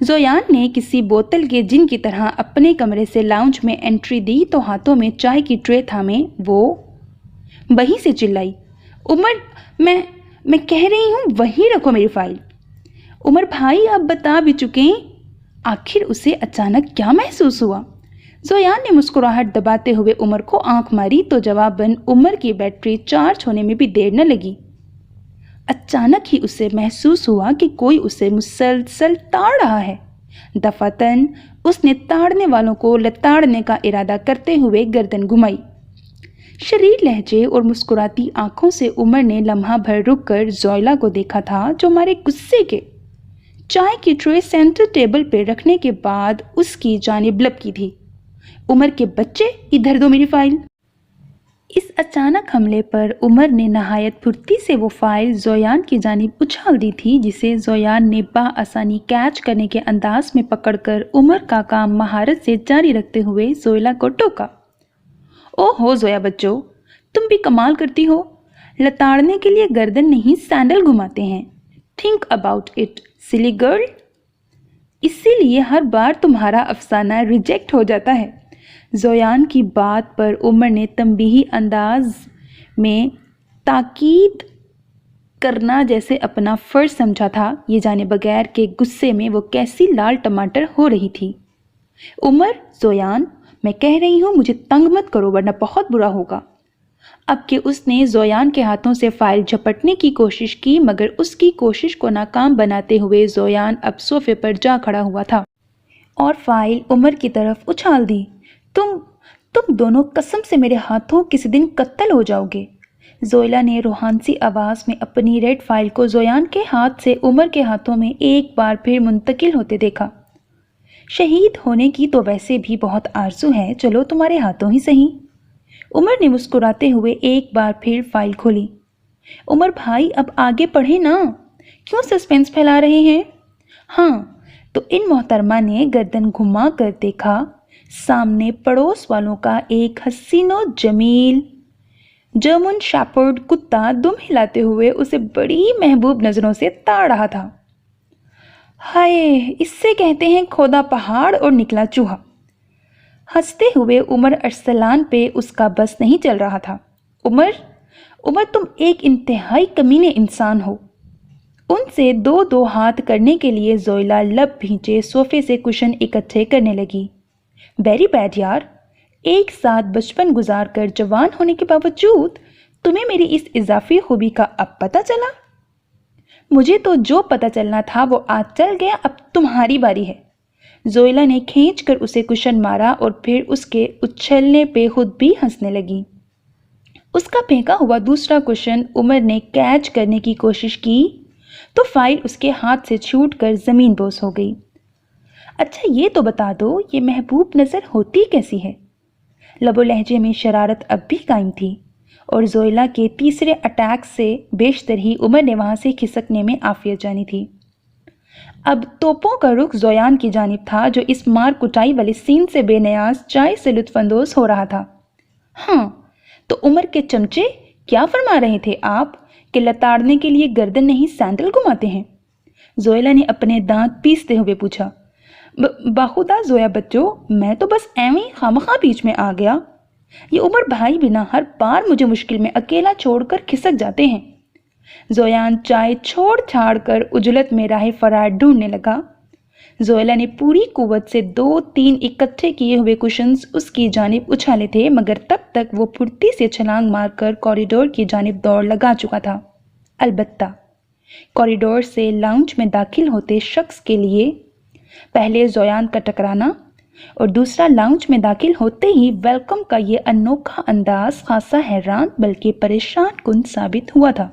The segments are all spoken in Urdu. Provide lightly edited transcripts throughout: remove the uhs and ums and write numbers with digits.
زویان نے کسی بوتل کے جن کی طرح اپنے کمرے سے لاؤنج میں انٹری دی تو ہاتھوں میں چائے کی ٹرے تھامے وہ وہیں سے چلائی، عمر میں کہہ رہی ہوں وہیں رکھو میری فائل۔ عمر بھائی آپ بتا بھی چکے۔ آخر اسے اچانک کیا محسوس ہوا؟ زویان نے مسکراہٹ دباتے ہوئے عمر کو آنکھ ماری تو جواباً عمر کی بیٹری چارج ہونے میں بھی دیر نہ لگی۔ اچانک ہی اسے محسوس ہوا کہ کوئی اسے مسلسل تاڑ رہا ہے۔ دفعتاً اس نے تاڑنے والوں کو لتاڑنے کا ارادہ کرتے ہوئے گردن گھمائی۔ شریر لہجے اور مسکراتی آنکھوں سے عمر نے لمحہ بھر رک کر زویلا کو دیکھا تھا جو مارے غصے کے چائے کی ٹرے سینٹر ٹیبل پہ رکھنے کے بعد اس کی جانب لپکی تھی۔ عمر کے بچے، ادھر دو میری فائل۔ اس اچانک حملے پر عمر نے نہایت پھرتی سے وہ فائل زویان کی جانب اچھال دی تھی جسے زویان نے بآسانی کیچ کرنے کے انداز میں پکڑ کر عمر کا کام مہارت سے جاری رکھتے ہوئے زویلا کو ٹوکا۔ او ہو زویا بچو، تم بھی کمال کرتی ہو، لتاڑنے کے لیے گردن نہیں سینڈل گھماتے ہیں۔ تھنک اباؤٹ اٹ سلی گرل۔ اسی لیے ہر بار تمہارا افسانہ ریجیکٹ ہو جاتا ہے۔ زویان کی بات پر عمر نے تنبیہی انداز میں تاکید کرنا جیسے اپنا فرض سمجھا تھا، یہ جانے بغیر کہ غصے میں وہ کیسی لال ٹماٹر ہو رہی تھی۔ عمر، زویان، میں کہہ رہی ہوں مجھے تنگ مت کرو ورنہ بہت برا ہوگا۔ اب کہ اس نے زویان کے ہاتھوں سے فائل جھپٹنے کی کوشش کی مگر اس کی کوشش کو ناکام بناتے ہوئے زویان اب صوفے پر جا کھڑا ہوا تھا اور فائل عمر کی طرف اچھال دی۔ تم دونوں قسم سے میرے ہاتھوں کسی دن قتل ہو جاؤ گے۔ زویلا نے روحانسی آواز میں اپنی ریڈ فائل کو زویان کے ہاتھ سے عمر کے ہاتھوں میں ایک بار پھر منتقل ہوتے دیکھا۔ شہید ہونے کی تو ویسے بھی بہت آرزو ہے، چلو تمہارے ہاتھوں ہی صحیح۔ عمر نے مسکراتے ہوئے ایک بار پھر فائل کھولی۔ عمر بھائی اب آگے پڑھیں نا، کیوں سسپینس پھیلا رہے ہیں؟ ہاں تو ان محترمہ نے گردن گھما کر دیکھا، سامنے پڑوس والوں کا ایک حسین و جمیل جرمن شیپرڈ کتا دم ہلاتے ہوئے اسے بڑی محبوب نظروں سے تاڑ رہا تھا۔ ہائے، اس سے کہتے ہیں کھودا پہاڑ اور نکلا چوہا۔ ہنستے ہوئے عمر ارسلان پہ اس کا بس نہیں چل رہا تھا۔ عمر تم ایک انتہائی کمینے انسان ہو۔ ان سے دو ہاتھ کرنے کے لیے زویلا لب بھینچے صوفے سے کشن اکٹھے کرنے لگی۔ ویری بیڈ یار، ایک ساتھ بچپن گزار کر جوان ہونے کے باوجود تمہیں میری اس اضافی خوبی کا اب پتہ چلا؟ مجھے تو جو پتہ چلنا تھا وہ آج چل گیا، اب تمہاری باری ہے۔ زویلا نے کھینچ کر اسے کشن مارا اور پھر اس کے اچھلنے پہ خود بھی ہنسنے لگی۔ اس کا پھینکا ہوا دوسرا کشن عمر نے کیچ کرنے کی کوشش کی تو فائل اس کے ہاتھ سے چھوٹ کر زمین بوس ہو گئی۔ اچھا یہ تو بتا دو، یہ محبوب نظر ہوتی کیسی ہے؟ لب و لہجے میں شرارت اب بھی قائم تھی اور زویلا کے تیسرے اٹیک سے بیشتر ہی عمر نے وہاں سے کھسکنے میں عافیت جانی تھی۔ اب توپوں کا رخ زویان کی جانب تھا جو اس مار کٹائی والے سین سے بے نیاز چائے سے لطف اندوز ہو رہا تھا۔ ہاں تو عمر کے چمچے، کیا فرما رہے تھے آپ کہ لتاڑنے کے لیے گردن نہیں سینڈل گھماتے ہیں؟ زویلا نے اپنے دانت پیستے ہوئے پوچھا۔ باخدا زویا بچو، میں تو بس ایویں خامخواہ بیچ میں آ گیا۔ یہ عمر بھائی بنا ہر بار مجھے مشکل میں اکیلا چھوڑ کر کھسک جاتے ہیں۔ زویان چائے چھوڑ چھاڑ کر عجلت میں راہ فرار ڈھونڈنے لگا۔ زویلا نے پوری قوت سے 2-3 اکٹھے کیے ہوئے کشنز اس کی جانب اچھالے تھے مگر تب تک وہ پھرتی سے چھلانگ مار کر کوریڈور کی جانب دوڑ لگا چکا تھا۔ البتہ کوریڈور سے لاؤنج میں داخل ہوتے شخص کے لیے پہلے زویان کا ٹکرانا اور دوسرا لاؤنج میں داخل ہوتے ہی ویلکم کا یہ انوکھا انداز خاصا حیران بلکہ پریشان کن ثابت ہوا تھا۔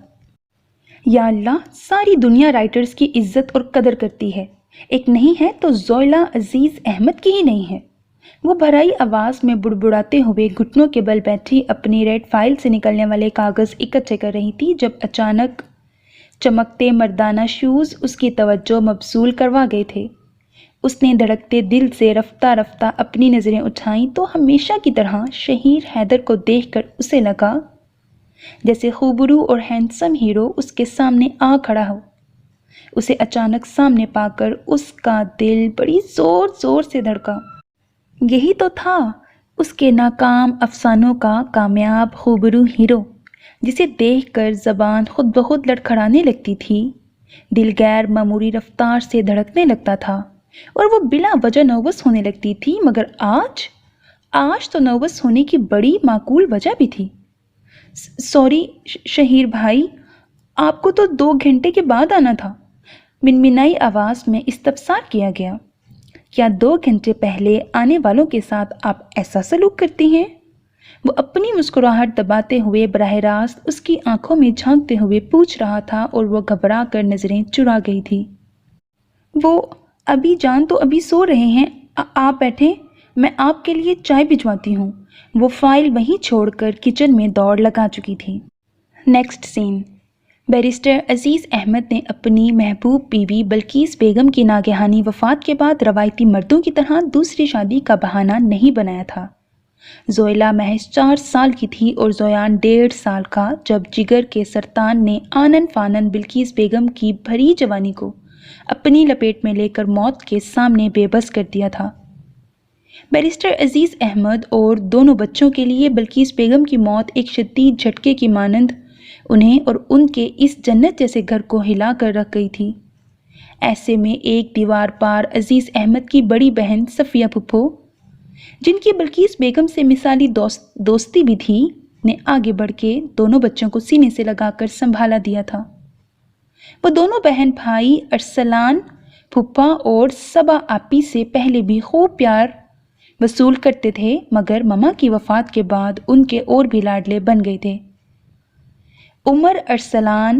یا اللہ، ساری دنیا رائٹرز کی عزت اور قدر کرتی ہے، ایک نہیں ہے تو زویلا عزیز احمد کی ہی نہیں ہے۔ وہ بھرائی آواز میں بڑبڑاتے ہوئے گھٹنوں کے بل بیٹھی اپنی ریڈ فائل سے نکلنے والے کاغذ اکٹھے کر رہی تھی جب اچانک چمکتے مردانہ شوز اس کی توجہ مبذول کروا گئے تھے۔ اس نے دھڑکتے دل سے رفتہ رفتہ اپنی نظریں اٹھائیں تو ہمیشہ کی طرح شہیر حیدر کو دیکھ کر اسے لگا جیسے خوبرو اور ہینڈسم ہیرو اس کے سامنے آ کھڑا ہو۔ اسے اچانک سامنے پا کر اس کا دل بڑی زور زور سے دھڑکا۔ یہی تو تھا اس کے ناکام افسانوں کا کامیاب خوبرو ہیرو، جسے دیکھ کر زبان خود بخود لڑکھڑانے لگتی تھی، دل غیر معمولی رفتار سے دھڑکنے لگتا تھا اور وہ بلا وجہ نروس ہونے لگتی تھی۔ مگر آج تو نروس ہونے کی بڑی معقول وجہ بھی تھی۔ سوری شہیر بھائی، آپ کو تو 2 گھنٹے کے بعد آنا تھا، منمنائی آواز میں استفسار کیا گیا۔ کیا 2 گھنٹے پہلے آنے والوں کے ساتھ آپ ایسا سلوک کرتی ہیں؟ وہ اپنی مسکراہٹ دباتے ہوئے براہ راست اس کی آنکھوں میں جھانکتے ہوئے پوچھ رہا تھا اور وہ گھبرا کر نظریں چرا گئی تھی۔ وہ ابھی جان تو ابھی سو رہے ہیں، آپ بیٹھیں، میں آپ کے لیے چائے بھجواتی ہوں۔ وہ فائل وہیں چھوڑ کر کچن میں دوڑ لگا چکی تھی۔ نیکسٹ سین، بیرسٹر عزیز احمد نے اپنی محبوب بیوی بلقیس بیگم کی ناگہانی وفات کے بعد روایتی مردوں کی طرح دوسری شادی کا بہانہ نہیں بنایا تھا۔ زویلا محض 4 سال کی تھی اور زویان 1.5 سال کا، جب جگر کے سرطان نے آنن فانن بلقیس بیگم کی بھری جوانی کو اپنی لپیٹ میں لے کر موت کے سامنے بے بس کر دیا تھا۔ بیرسٹر عزیز احمد اور دونوں بچوں کے لیے بلقیس بیگم کی موت ایک شدید جھٹکے کی مانند انہیں اور ان کے اس جنت جیسے گھر کو ہلا کر رکھ گئی تھی۔ ایسے میں ایک دیوار پار عزیز احمد کی بڑی بہن صفیہ پھپھو، جن کی بلقیس بیگم سے مثالی دوستی بھی تھی، نے آگے بڑھ کے دونوں بچوں کو سینے سے لگا کر سنبھالا دیا تھا۔ وہ دونوں بہن بھائی ارسلان پھپھا اور صبا آپی سے پہلے بھی خوب پیار وصول کرتے تھے، مگر ماما کی وفات کے بعد ان کے اور بھی لاڈلے بن گئے تھے۔ عمر ارسلان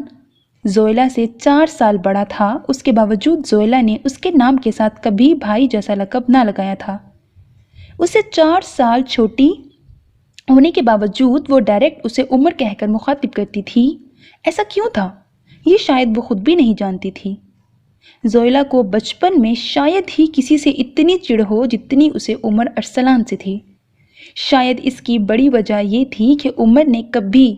زویلا سے 4 سال بڑا تھا، اس کے باوجود زویلا نے اس کے نام کے ساتھ کبھی بھائی جیسا لقب نہ لگایا تھا۔ اسے 4 سال چھوٹی ہونے کے باوجود وہ ڈائریکٹ اسے عمر کہہ کر مخاطب کرتی تھی۔ ایسا کیوں تھا؟ یہ شاید وہ خود بھی نہیں جانتی تھی۔ زویلا کو بچپن میں شاید ہی کسی سے اتنی چڑ ہو جتنی اسے عمر ارسلان سے تھی۔ شاید اس کی بڑی وجہ یہ تھی کہ عمر نے کبھی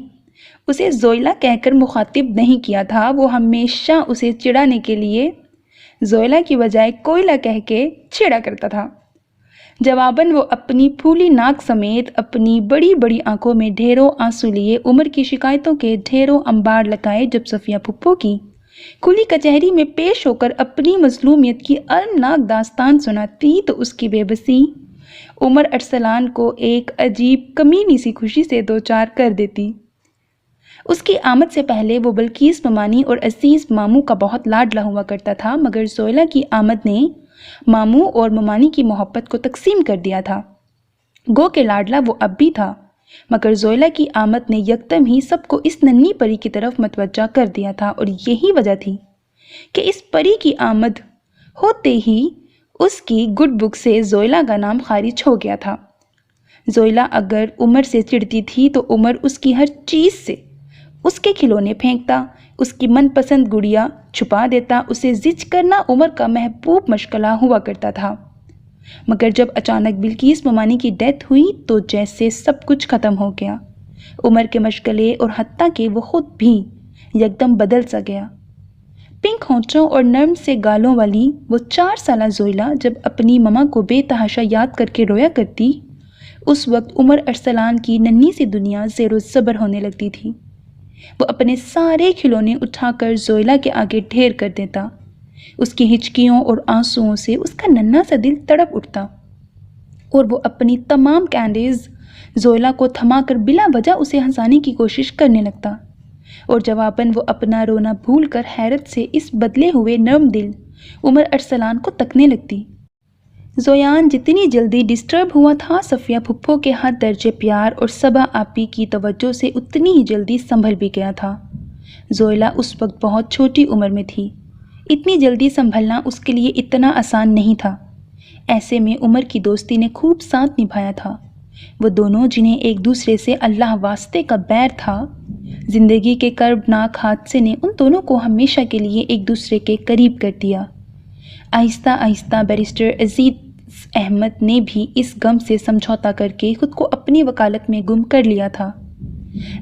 اسے زویلا کہہ کر مخاطب نہیں کیا تھا، وہ ہمیشہ اسے چڑھانے کے لیے زویلا کی بجائے کوئلہ کہہ کے چھیڑا کرتا تھا۔ جواباً وہ اپنی پھولی ناک سمیت اپنی بڑی بڑی آنکھوں میں ڈھیروں آنسو لیے عمر کی شکایتوں کے ڈھیروں انبار لگائے۔ جب صفیہ پھپھو کی کھلی کچہری میں پیش ہو کر اپنی مظلومیت کی المناک داستان سناتی تو اس کی بے بسی عمر ارسلان کو ایک عجیب کمینی سی خوشی سے دوچار کر دیتی۔ اس کی آمد سے پہلے وہ بلقیس ممانی اور عزیز ماموں کا بہت لاڈلا ہوا کرتا تھا، مگر زویلا کی آمد نے ماموں اور ممانی کی محبت کو تقسیم کر دیا تھا۔ گو کہ لاڈلا وہ اب بھی تھا، مگر زویلا کی آمد نے یکدم ہی سب کو اس ننھی پری کی طرف متوجہ کر دیا تھا، اور یہی وجہ تھی کہ اس پری کی آمد ہوتے ہی اس کی گڈ بک سے زویلا کا نام خارج ہو گیا تھا۔ زویلا اگر عمر سے چڑھتی تھی تو عمر اس کی ہر چیز سے اس کے کھلونے پھینکتا، اس کی من پسند گڑیا چھپا دیتا۔ اسے زج کرنا عمر کا محبوب مشغلہ ہوا کرتا تھا، مگر جب اچانک بلقیس ممانی کی ڈیتھ ہوئی تو جیسے سب کچھ ختم ہو گیا۔ عمر کے مشغلے اور حتیٰ کہ وہ خود بھی یکدم بدل سا گیا۔ پنک ہونٹوں اور نرم سے گالوں والی وہ 4 سالہ زویلا جب اپنی ماما کو بے تحاشا یاد کر کے رویا کرتی، اس وقت عمر ارسلان کی ننھی سی دنیا زیر و زبر ہونے لگتی تھی۔ وہ اپنے سارے کھلونے اٹھا کر زویلا کے آگے ڈھیر کر دیتا۔ اس کی ہچکیوں اور آنسوؤں سے اس کا ننھا سا دل تڑپ اٹھتا اور وہ اپنی تمام کینڈیز زویلا کو تھما کر بلا وجہ اسے ہنسانے کی کوشش کرنے لگتا، اور جواباً وہ اپنا رونا بھول کر حیرت سے اس بدلے ہوئے نرم دل عمر ارسلان کو تکنے لگتی۔ زویان جتنی جلدی ڈسٹرب ہوا تھا، صفیہ پھپھو کے حد درجے پیار اور صبا آپی کی توجہ سے اتنی ہی جلدی سنبھل بھی گیا تھا۔ زویلا اس وقت بہت چھوٹی عمر میں تھی، اتنی جلدی سنبھلنا اس کے لیے اتنا آسان نہیں تھا۔ ایسے میں عمر کی دوستی نے خوب ساتھ نبھایا تھا۔ وہ دونوں جنہیں ایک دوسرے سے اللہ واسطے کا بیر تھا، زندگی کے کربناک حادثے نے ان دونوں کو ہمیشہ کے لیے ایک دوسرے کے قریب کر دیا۔ آہستہ آہستہ بیرسٹر عزیز احمد نے بھی اس غم سے سمجھوتا کر کے خود کو اپنی وکالت میں گم کر لیا تھا۔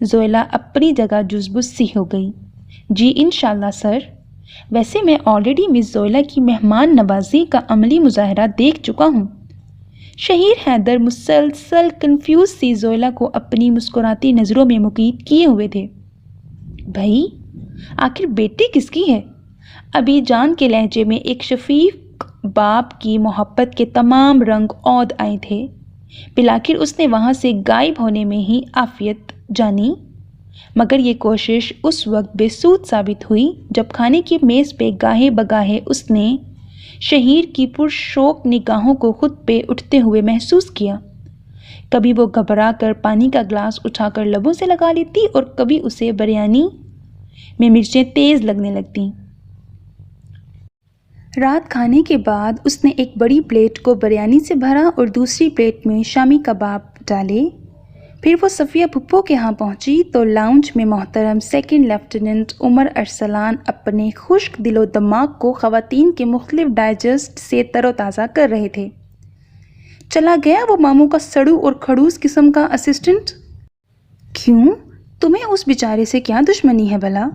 زویلا اپنی جگہ جزبز سی ہو گئی۔ جی انشاءاللہ سر، ویسے میں آلریڈی مس زویلا کی مہمان نوازی کا عملی مظاہرہ دیکھ چکا ہوں۔ شہیر حیدر مسلسل کنفیوز سی زویلا کو اپنی مسکراتی نظروں میں مقید کیے ہوئے تھے۔ بھائی آخر بیٹی کس کی ہے؟ ابھی جان کے لہجے میں ایک شفیق باپ کی محبت کے تمام رنگ عود آئے تھے۔ بالآخر اس نے وہاں سے غائب ہونے میں ہی عافیت جانی، مگر یہ کوشش اس وقت بے سود ثابت ہوئی جب کھانے کی میز پہ گاہے بگاہے اس نے شہیر کی پرشوق نگاہوں کو خود پہ اٹھتے ہوئے محسوس کیا۔ کبھی وہ گھبرا کر پانی کا گلاس اٹھا کر لبوں سے لگا لیتی اور کبھی اسے بریانی میں مرچیں تیز لگنے لگتیں۔ رات کھانے کے بعد اس نے ایک بڑی پلیٹ کو بریانی سے بھرا اور دوسری پلیٹ میں شامی کباب ڈالے۔ پھر وہ صفیہ پھپھو کے ہاں پہنچی تو لاؤنج میں محترم سیکنڈ لیفٹیننٹ عمر ارسلان اپنے خشک دل و دماغ کو خواتین کے مختلف ڈائجسٹ سے تر و تازہ کر رہے تھے۔ چلا گیا وہ ماموں کا سڑو اور کھڑوس قسم کا اسسٹنٹ؟ کیوں؟ تمہیں اس بیچارے سے کیا دشمنی ہے بھلا؟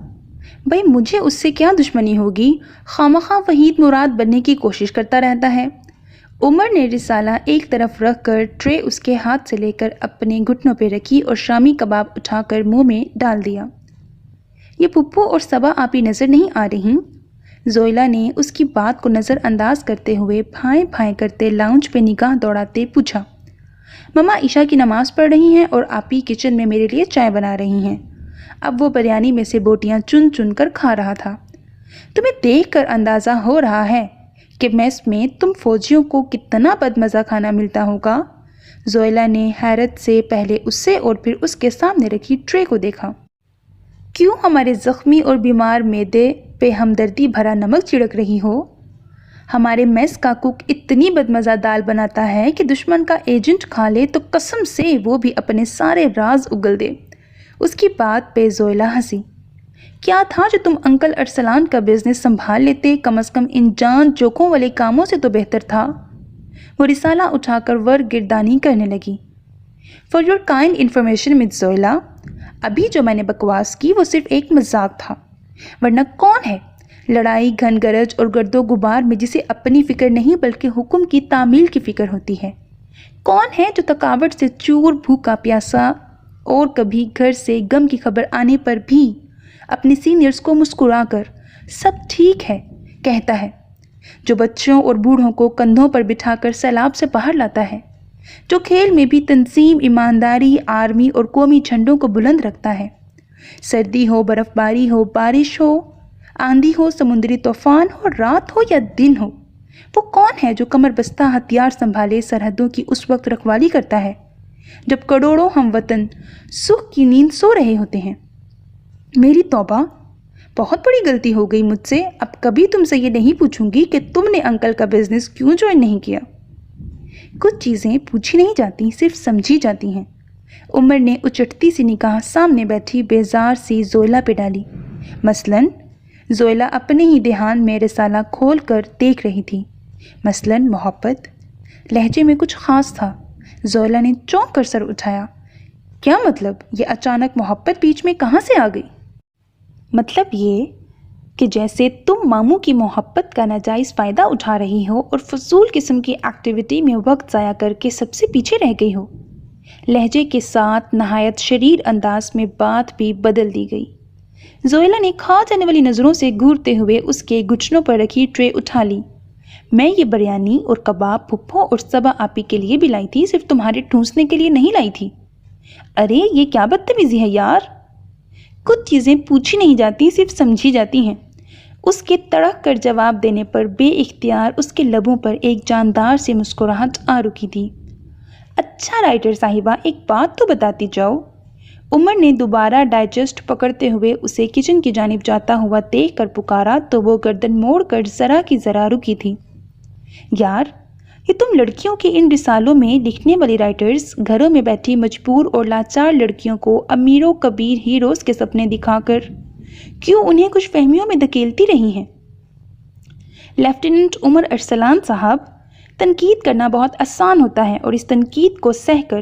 بھائی مجھے اس سے کیا دشمنی ہوگی، خواہ وحید مراد بننے کی کوشش کرتا رہتا ہے۔ عمر نے رسالہ ایک طرف رکھ کر ٹرے اس کے ہاتھ سے لے کر اپنے گھٹنوں پہ رکھی اور شامی کباب اٹھا کر منہ میں ڈال دیا۔ یہ پھپھو اور صبا آپی نظر نہیں آ رہی؟ زویلا نے اس کی بات کو نظر انداز کرتے ہوئے بھائیں بھائیں کرتے لاؤنج پہ نگاہ دوڑاتے پوچھا۔ مما عشاء کی نماز پڑھ رہی ہیں اور آپی کچن میں میرے لیے چائے بنا رہی ہیں۔ اب وہ بریانی میں سے بوٹیاں چن چن کر کھا رہا تھا۔ تمہیں دیکھ کر اندازہ ہو رہا ہے کہ میس میں تم فوجیوں کو کتنا بدمزہ کھانا ملتا ہوگا۔ زویلا نے حیرت سے پہلے اس سے اور پھر اس کے سامنے رکھی ٹرے کو دیکھا۔ کیوں ہمارے زخمی اور بیمار معدے پہ ہمدردی بھرا نمک چھڑک رہی ہو؟ ہمارے میس کا کک اتنی بدمزہ دال بناتا ہے کہ دشمن کا ایجنٹ کھا لے تو قسم سے وہ بھی اپنے سارے راز اگل دے۔ اس کی بات پہ زویلا ہنسی۔ کیا تھا جو تم انکل ارسلان کا بزنس سنبھال لیتے، کم از کم ان جان جوکوں والے کاموں سے تو بہتر تھا۔ وہ رسالہ اٹھا کر ورق گردانی کرنے لگی۔ فار یور کائنڈ انفارمیشن مس زویلا، ابھی جو میں نے بکواس کی وہ صرف ایک مذاق تھا، ورنہ کون ہے لڑائی گھن گرج اور گرد و غبار میں جسے اپنی فکر نہیں بلکہ حکم کی تعمیل کی فکر ہوتی ہے؟ کون ہے جو تھکاوٹ سے چور بھوکا پیاسا اور کبھی گھر سے غم کی خبر آنے پر بھی اپنے سینئرز کو مسکرا کر سب ٹھیک ہے کہتا ہے، جو بچوں اور بوڑھوں کو کندھوں پر بٹھا کر سیلاب سے باہر لاتا ہے، جو کھیل میں بھی تنظیم، ایمانداری، آرمی اور قومی جھنڈوں کو بلند رکھتا ہے، سردی ہو، برف باری ہو، بارش ہو، آندھی ہو، سمندری طوفان ہو، رات ہو یا دن ہو، وہ کون ہے جو کمر بستہ ہتھیار سنبھالے سرحدوں کی اس وقت رکھوالی کرتا ہے جب کروڑوں ہم وطن سکھ کی نیند سو رہے ہوتے ہیں؟ میری توبہ، بہت بڑی غلطی ہو گئی مجھ سے۔ اب کبھی تم سے یہ نہیں پوچھوں گی کہ تم نے انکل کا بزنس کیوں جوائن نہیں کیا۔ کچھ چیزیں پوچھی نہیں جاتی، صرف سمجھی جاتی ہیں۔ عمر نے اچٹتی سی نگاہ سامنے بیٹھی بیزار سی زویلا پہ ڈالی۔ مثلاً زویلا اپنے ہی دھیان میں رسالہ کھول کر دیکھ رہی تھی۔ مثلاً محبت۔ لہجے میں کچھ خاص تھا۔ زویلا نے چونک کر سر اٹھایا۔ کیا مطلب؟ یہ اچانک محبت بیچ میں کہاں سے آ گئی؟ مطلب یہ کہ جیسے تم ماموں کی محبت کا ناجائز فائدہ اٹھا رہی ہو اور فضول قسم کی ایکٹیویٹی میں وقت ضائع کر کے سب سے پیچھے رہ گئی ہو۔ لہجے کے ساتھ نہایت شریر انداز میں بات بھی بدل دی گئی۔ زویلا نے کھا جانے والی نظروں سے گھورتے ہوئے اس کے گھٹنوں پر رکھی ٹرے اٹھا لی۔ میں یہ بریانی اور کباب پھپھو اور صبا آپی کے لیے بھی لائی تھی، صرف تمہارے ٹھونسنے کے لیے نہیں لائی تھی۔ ارے یہ کیا بدتمیزی ہے یار! کچھ چیزیں پوچھی نہیں جاتی، صرف سمجھی جاتی ہیں۔ اس کے تڑک کر جواب دینے پر بے اختیار اس کے لبوں پر ایک جاندار سی مسکراہٹ آ رکی تھی۔ اچھا رائٹر صاحبہ، ایک بات تو بتاتی جاؤ۔ عمر نے دوبارہ ڈائجسٹ پکڑتے ہوئے اسے کچن کی جانب جاتا ہوا دیکھ کر پکارا تو وہ گردن موڑ کر ذرا کی ذرا رکی تھی۔ یار، یہ تم لڑکیوں کے ان رسالوں میں لکھنے والی رائٹرز گھروں میں بیٹھی مجبور اور لاچار لڑکیوں کو امیر و کبیر ہیروز کے سپنے دکھا کر کیوں انہیں کچھ فہمیوں میں دھکیلتی رہی ہیں؟ لیفٹیننٹ عمر ارسلان صاحب، تنقید کرنا بہت آسان ہوتا ہے اور اس تنقید کو سہ کر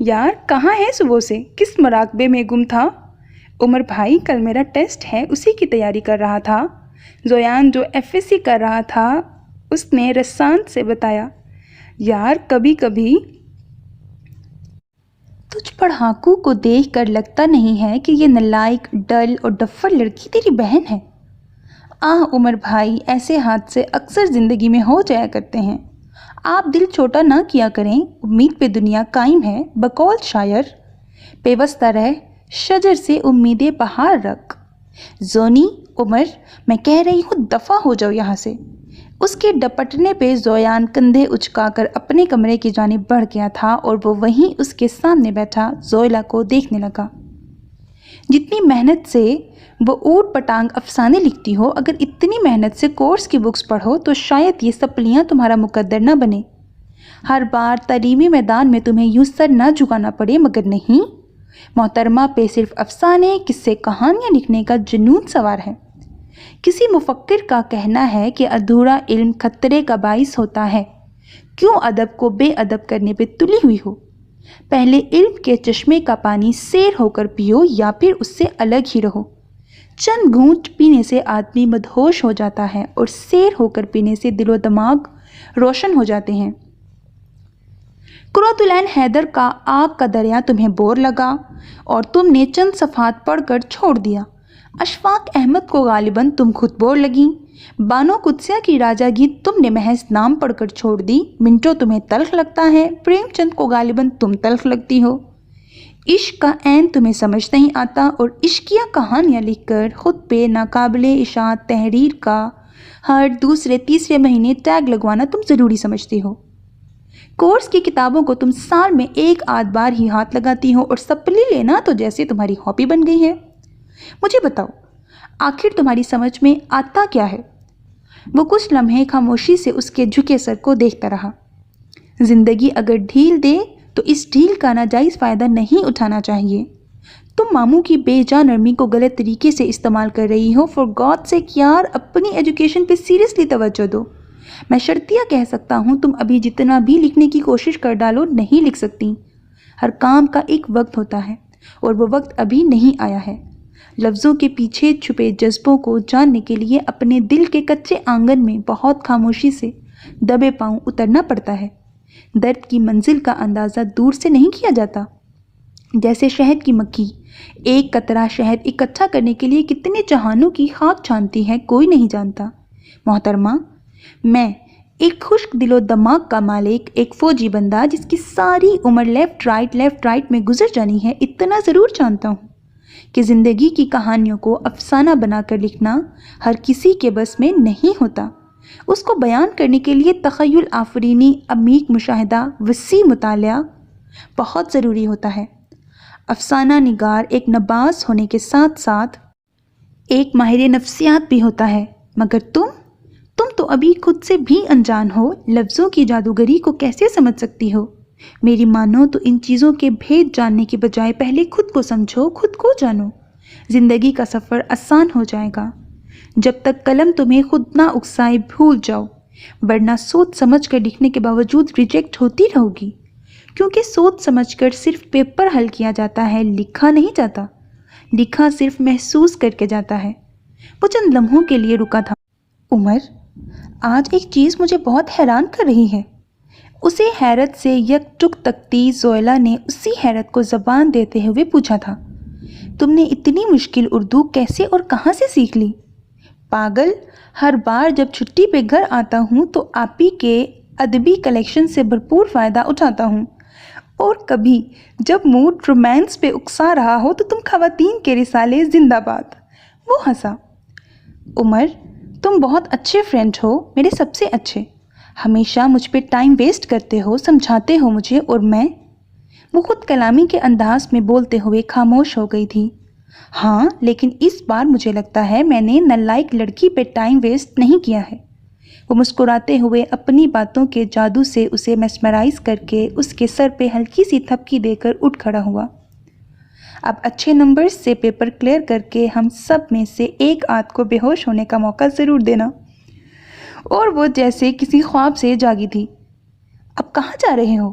یار کہاں ہے صبح سے؟ کس مراقبے میں گم تھا؟ عمر بھائی کل میرا ٹیسٹ ہے، اسی کی تیاری کر رہا تھا۔ زویان جو FSC کر رہا تھا اس نے رسان سے بتایا۔ یار کبھی کبھی تجھ پڑھاکو کو دیکھ کر لگتا نہیں ہے کہ یہ نالائق، ڈل اور ڈفر لڑکی تیری بہن ہے؟ عمر بھائی، ایسے حادثے اکثر زندگی میں ہو جایا کرتے ہیں، آپ دل چھوٹا نہ کیا کریں، امید پہ دنیا قائم ہے، بقول شاعر۔ پیوستہ رہ، شجر سے امیدیں بہار رکھ۔ زونی، عمر، میں کہہ رہی ہوں دفع ہو جاؤ یہاں سے۔ اس کے ڈپٹنے پہ زویان کندھے اچکا کر اپنے کمرے کی جانب بڑھ گیا تھا اور وہ وہیں اس کے سامنے بیٹھا زویلا کو دیکھنے لگا۔ جتنی محنت سے وہ اوٹ پٹانگ افسانے لکھتی ہو، اگر اتنی محنت سے کورس کی بکس پڑھو تو شاید یہ سپلیاں تمہارا مقدر نہ بنے۔ ہر بار تعلیمی میدان میں تمہیں یوں سر نہ جھکانا پڑے، مگر نہیں، محترمہ پہ صرف افسانے، قصے، کہانیاں لکھنے کا جنون سوار ہے۔ کسی مفکر کا کہنا ہے کہ ادھورا علم خطرے کا باعث ہوتا ہے۔ کیوں ادب کو بے ادب کرنے پہ تلی ہوئی ہو؟ پہلے علم کے چشمے کا پانی سیر ہو کر پیو یا پھر اس سے الگ ہی رہو۔ چند گھونٹ پینے سے آدمی مدہوش ہو جاتا ہے اور سیر ہو کر پینے سے دل و دماغ روشن ہو جاتے ہیں۔ قرۃ العین حیدر کا آگ کا دریا تمہیں بور لگا اور تم نے چند صفحات پڑھ کر چھوڑ دیا۔ اشفاق احمد کو غالباً تم خود بور لگیں۔ بانو قدسیہ کی راجا گیت تم نے محض نام پڑھ کر چھوڑ دی۔ منٹو تمہیں تلخ لگتا ہے، پریم چند کو غالباً تم تلخ لگتی ہو۔ عشق کا عین تمہیں سمجھ نہیں آتا اور عشقیہ کہانیاں لکھ کر خود پہ ناقابل اشاعت تحریر کا ہر دوسرے تیسرے مہینے ٹیگ لگوانا تم ضروری سمجھتی ہو۔ کورس کی کتابوں کو تم سال میں ایک آدھ بار ہی ہاتھ لگاتی ہو اور سپلی لینا تو جیسے تمہاری ہابی بن گئی ہے۔ مجھے بتاؤ، آخر تمہاری سمجھ میں آتا کیا ہے؟ وہ کچھ لمحے خاموشی سے اس کے جھکے سر کو دیکھتا رہا۔ زندگی اگر ڈھیل دے تو اس ڈھیل کا ناجائز فائدہ نہیں اٹھانا چاہیے۔ تم ماموں کی بے جا نرمی کو غلط طریقے سے استعمال کر رہی ہو۔ فار گاڈ سیک یار، اپنی ایجوکیشن پہ سیریسلی توجہ دو۔ میں شرطیہ کہہ سکتا ہوں تم ابھی جتنا بھی لکھنے کی کوشش کر ڈالو نہیں لکھ سکتی۔ ہر کام کا ایک وقت ہوتا ہے اور وہ وقت ابھی نہیں آیا ہے۔ لفظوں کے پیچھے چھپے جذبوں کو جاننے کے لیے اپنے دل کے کچے آنگن میں بہت خاموشی سے دبے پاؤں اترنا پڑتا ہے۔ درد کی منزل کا اندازہ دور سے نہیں کیا جاتا۔ جیسے شہد کی مکھی ایک قطرہ شہد اکٹھا کرنے کے لیے کتنے جہانوں کی خاک چھانتی ہے، کوئی نہیں جانتا۔ محترمہ، میں ایک خشک دل و دماغ کا مالک، ایک فوجی بندہ جس کی ساری عمر لیفٹ رائٹ میں گزر جانی ہے، اتنا ضرور جانتا ہوں کہ زندگی کی کہانیوں کو افسانہ بنا کر لکھنا ہر کسی کے بس میں نہیں ہوتا۔ اس کو بیان کرنے کے لیے تخیل آفرینی، عمیق مشاہدہ، وسیع مطالعہ بہت ضروری ہوتا ہے۔ افسانہ نگار ایک نباز ہونے کے ساتھ ساتھ ایک ماہر نفسیات بھی ہوتا ہے، مگر تم تو ابھی خود سے بھی انجان ہو۔ لفظوں کی جادوگری کو کیسے سمجھ سکتی ہو؟ میری مانو تو ان چیزوں کے بھید جاننے کی بجائے پہلے خود کو سمجھو، خود کو جانو۔ زندگی کا سفر آسان ہو جائے گا جب تک قلم تمہیں خود نہ اکسائے، بھول جاؤ، ورنہ سوچ سمجھ کر لکھنے کے باوجود ریجیکٹ ہوتی رہو گی، کیونکہ سوچ سمجھ کر صرف پیپر حل کیا جاتا ہے، لکھا نہیں جاتا۔ لکھا صرف محسوس کر کے جاتا ہے۔ وہ چند لمحوں کے لیے رکا تھا۔ عمر، آج ایک چیز مجھے بہت حیران کر رہی ہے۔ اسے حیرت سے یک ٹک تکتی زویلا نے اسی حیرت کو زبان دیتے ہوئے پوچھا تھا۔ تم نے اتنی مشکل اردو کیسے اور کہاں سے سیکھ لی؟ پاگل، ہر بار جب چھٹی پہ گھر آتا ہوں تو آپ ہی کے ادبی کلیکشن سے بھرپور فائدہ اٹھاتا ہوں، اور کبھی جب موڈ رومانس پہ اکسا رہا ہو تو تم خواتین کے رسالے زندہ باد۔ وہ ہنسا۔ عمر، تم بہت اچھے فرینڈ ہو، میرے سب سے اچھے۔ ہمیشہ مجھ پہ ٹائم ویسٹ کرتے ہو، سمجھاتے ہو مجھے، اور میں۔ وہ خود کلامی کے انداز میں بولتے ہوئے خاموش ہو گئی تھی۔ ہاں، لیکن اس بار مجھے لگتا ہے میں نے نالائق لڑکی پہ ٹائم ویسٹ نہیں کیا ہے۔ وہ مسکراتے ہوئے اپنی باتوں کے جادو سے اسے میسمرائز کر کے اس کے سر پہ ہلکی سی تھپکی دے کر اٹھ کھڑا ہوا۔ اب اچھے نمبر سے پیپر کلیئر کر کے ہم سب میں سے ایک آدھ کو بے ہوش ہونے کا موقع ضرور دینا۔ اور وہ جیسے کسی خواب سے جاگی تھی۔ اب کہاں جا رہے ہو؟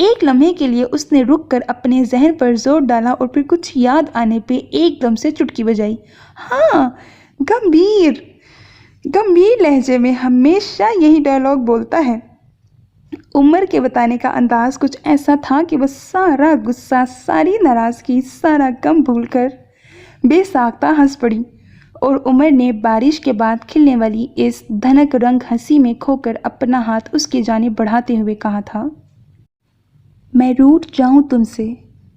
ایک لمحے کے لیے اس نے رک کر اپنے ذہن پر زور ڈالا اور پھر کچھ یاد آنے پہ ایک دم سے چٹکی بجائی۔ ہاں، گمبھیر لہجے میں ہمیشہ یہی ڈائلاگ بولتا ہے۔ عمر کے بتانے کا انداز کچھ ایسا تھا کہ وہ سارا غصہ، ساری ناراضگی، سارا غم بھول کر بے ساختہ ہنس پڑی، اور عمر نے بارش کے بعد کھلنے والی اس دھنک رنگ ہنسی میں کھو کر اپنا ہاتھ اس کی جانب بڑھاتے ہوئے کہا تھا، میں روٹھ جاؤں تم سے،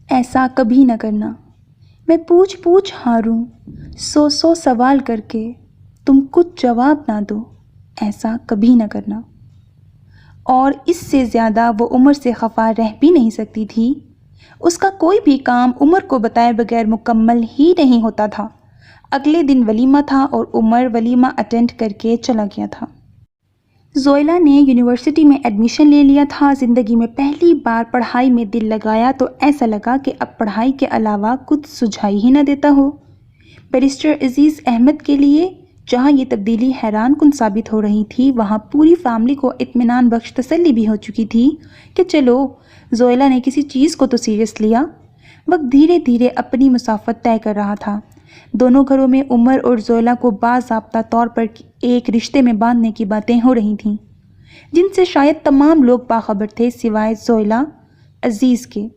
ایسا کبھی نہ کرنا۔ میں پوچھ ہاروں، سو سوال کر کے تم کچھ جواب نہ دو، ایسا کبھی نہ کرنا۔ اور اس سے زیادہ وہ عمر سے خفا رہ بھی نہیں سکتی تھی۔ اس کا کوئی بھی کام عمر کو بتائے بغیر مکمل ہی نہیں ہوتا تھا۔ اگلے دن ولیمہ تھا اور عمر ولیمہ اٹینڈ کر کے چلا گیا تھا۔ زوئلا نے یونیورسٹی میں ایڈمیشن لے لیا تھا۔ زندگی میں پہلی بار پڑھائی میں دل لگایا تو ایسا لگا کہ اب پڑھائی کے علاوہ کچھ سجھائی ہی نہ دیتا ہو۔ بیرسٹر عزیز احمد کے لیے جہاں یہ تبدیلی حیران کن ثابت ہو رہی تھی، وہاں پوری فیملی کو اطمینان بخش تسلی بھی ہو چکی تھی کہ چلو، زوئلا نے کسی چیز کو تو سیریس لیا۔ وقت دھیرے دھیرے اپنی مسافت طے کر رہا تھا۔ دونوں گھروں میں عمر اور زوئلا کو باضابطہ طور پر ایک رشتے میں باندھنے کی باتیں ہو رہی تھیں، جن سے شاید تمام لوگ باخبر تھے سوائے زوئلا عزیز کے،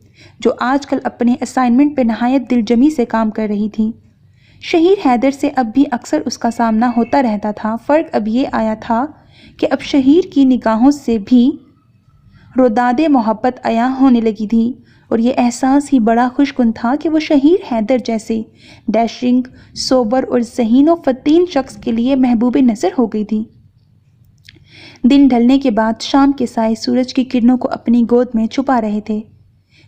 جو آج کل اپنے اسائنمنٹ پہ نہایت دل جمی سے کام کر رہی تھی۔ شہیر حیدر سے اب بھی اکثر اس کا سامنا ہوتا رہتا تھا۔ فرق اب یہ آیا تھا کہ اب شہیر کی نگاہوں سے بھی روداد محبت عیاں ہونے لگی تھی، اور یہ احساس ہی بڑا خوش کن تھا کہ وہ شہیر حیدر جیسے ڈیشنگ، سوبر اور ذہین و فطین شخص کے لیے محبوب نظر ہو گئی تھی۔ دن ڈھلنے کے بعد شام کے سائے سورج کی کرنوں کو اپنی گود میں چھپا رہے تھے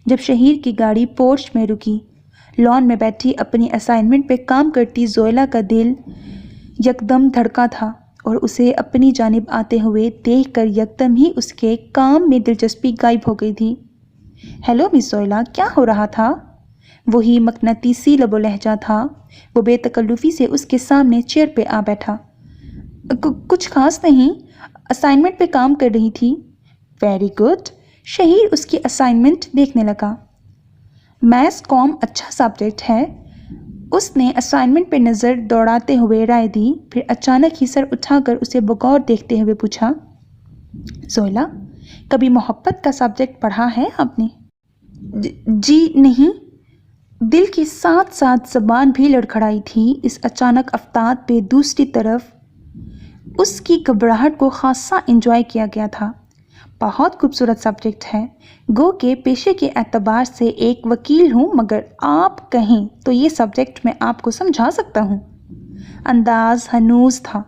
جب شہیر کی گاڑی پورچ میں رکی۔ لان میں بیٹھی اپنی اسائنمنٹ پہ کام کرتی زوئلا کا دل یکدم دھڑکا تھا، اور اسے اپنی جانب آتے ہوئے دیکھ کر یکدم ہی اس کے کام میں دلچسپی غائب ہو گئی تھی۔ ہیلو مس زوئلا، کیا ہو رہا تھا؟ وہی مقناطیسی لب و لہجہ تھا۔ وہ بے تکلفی سے اس کے سامنے چیئر پہ آ بیٹھا۔ کچھ خاص نہیں، اسائنمنٹ پہ کام کر رہی تھی۔ Very good. شہیر اس کی اسائنمنٹ دیکھنے لگا۔ میتھس کام اچھا سبجیکٹ ہے۔ اس نے اسائنمنٹ پہ نظر دوڑاتے ہوئے رائے دی، پھر اچانک ہی سر اٹھا کر اسے بغور دیکھتے ہوئے پوچھا، زوئلا، کبھی محبت کا سبجیکٹ پڑھا ہے آپ نے؟ جی نہیں۔ دل کے ساتھ ساتھ زبان بھی لڑکھڑائی تھی۔ اس اچانک افتاد پہ دوسری طرف اس کی گھبراہٹ کو خاصا انجوائے کیا گیا تھا۔ بہت خوبصورت سبجیکٹ ہے، گو کہ پیشے کے اعتبار سے ایک وکیل ہوں، مگر آپ کہیں تو یہ سبجیکٹ میں آپ کو سمجھا سکتا ہوں۔ انداز ہنوز تھا،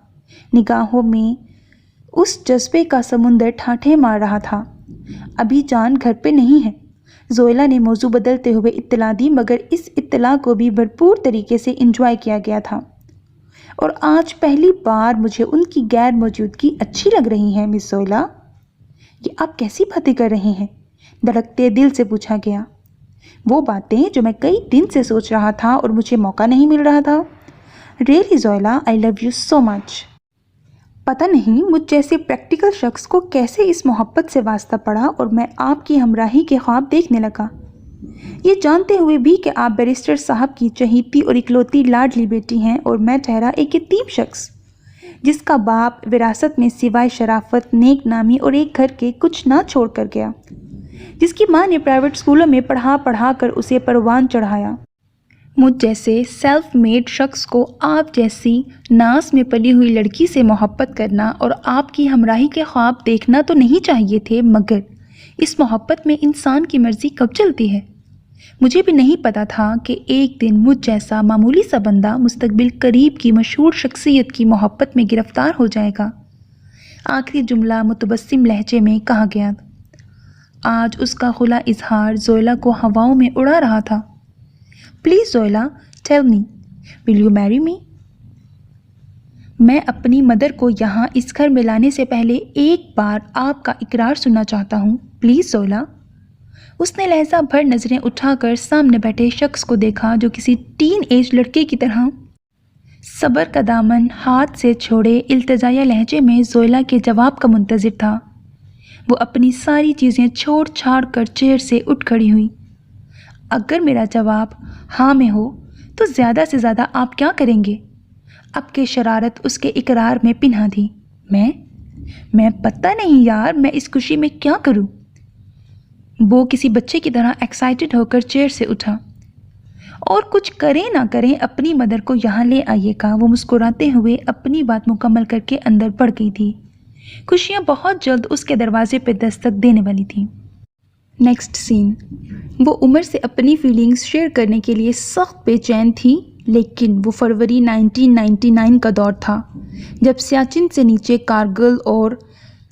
نگاہوں میں اس جذبے کا سمندر ٹھاٹھے مار رہا تھا۔ ابھی جان گھر پہ نہیں ہے، زوئلا نے موضوع بدلتے ہوئے اطلاع دی، مگر اس اطلاع کو بھی بھرپور طریقے سے انجوائے کیا گیا تھا، اور آج پہلی بار مجھے ان کی غیر موجودگی اچھی لگ رہی ہے۔ مس زوئلا، یہ آپ کیسی باتیں کر رہے ہیں؟ دھڑکتے دل سے پوچھا گیا۔ وہ باتیں جو میں کئی دن سے سوچ رہا تھا اور مجھے موقع نہیں مل رہا تھا۔ Really Zoella, I love you so much. پتہ نہیں مجھ جیسے پریکٹیکل شخص کو کیسے اس محبت سے واسطہ پڑا اور میں آپ کی ہمراہی کے خواب دیکھنے لگا، یہ جانتے ہوئے بھی کہ آپ بیرسٹر صاحب کی چہیتی اور اکلوتی لاڈلی بیٹی ہیں، اور میں ٹھہرا ایک یتیم شخص جس کا باپ وراثت میں سوائے شرافت، نیک نامی اور ایک گھر کے کچھ نہ چھوڑ کر گیا، جس کی ماں نے پرائیویٹ اسکولوں میں پڑھا کر اسے پروان چڑھایا۔ مجھ جیسے سیلف میڈ شخص کو آپ جیسی ناس میں پلی ہوئی لڑکی سے محبت کرنا اور آپ کی ہمراہی کے خواب دیکھنا تو نہیں چاہیے تھے، مگر اس محبت میں انسان کی مرضی کب چلتی ہے؟ مجھے بھی نہیں پتا تھا کہ ایک دن مجھ جیسا معمولی سا بندہ مستقبل قریب کی مشہور شخصیت کی محبت میں گرفتار ہو جائے گا۔ آخری جملہ متبسم لہجے میں کہا گیا۔ آج اس کا کھلا اظہار زوئلا کو ہواؤں میں اڑا رہا تھا۔ Please Zoella, tell me, will you marry me? میں اپنی مدر کو یہاں اس گھر میں لانے سے پہلے ایک بار آپ کا اقرار سننا چاہتا ہوں۔ پلیز زوئلا۔ اس نے لہجہ بھر نظریں اٹھا کر سامنے بیٹھے شخص کو دیکھا، جو کسی ٹین ایج لڑکے کی طرح صبر کا دامن ہاتھ سے چھوڑے التجائیہ لہجے میں زوئلا کے جواب کا منتظر تھا۔ وہ اپنی ساری چیزیں چھوڑ چھاڑ کر چیئر سے اٹھ کھڑی ہوئی۔ اگر میرا جواب ہاں میں ہو تو زیادہ سے زیادہ آپ کیا کریں گے؟ اب کی شرارت اس کے اقرار میں پنہا تھی۔ میں پتہ نہیں یار، میں اس خوشی میں کیا کروں؟ وہ کسی بچے کی طرح ایکسائٹڈ ہو کر چیئر سے اٹھا۔ اور کچھ کریں نہ کریں اپنی مدر کو یہاں لے آئیے گا، وہ مسکراتے ہوئے اپنی بات مکمل کر کے اندر بڑھ گئی تھی۔ خوشیاں بہت جلد اس کے دروازے پہ دستک دینے والی تھیں۔ نیکسٹ سین، وہ عمر سے اپنی فیلنگز شیئر کرنے کے لیے سخت بے چین تھی، لیکن وہ فروری 1999 کا دور تھا جب سیاچن سے نیچے کارگل اور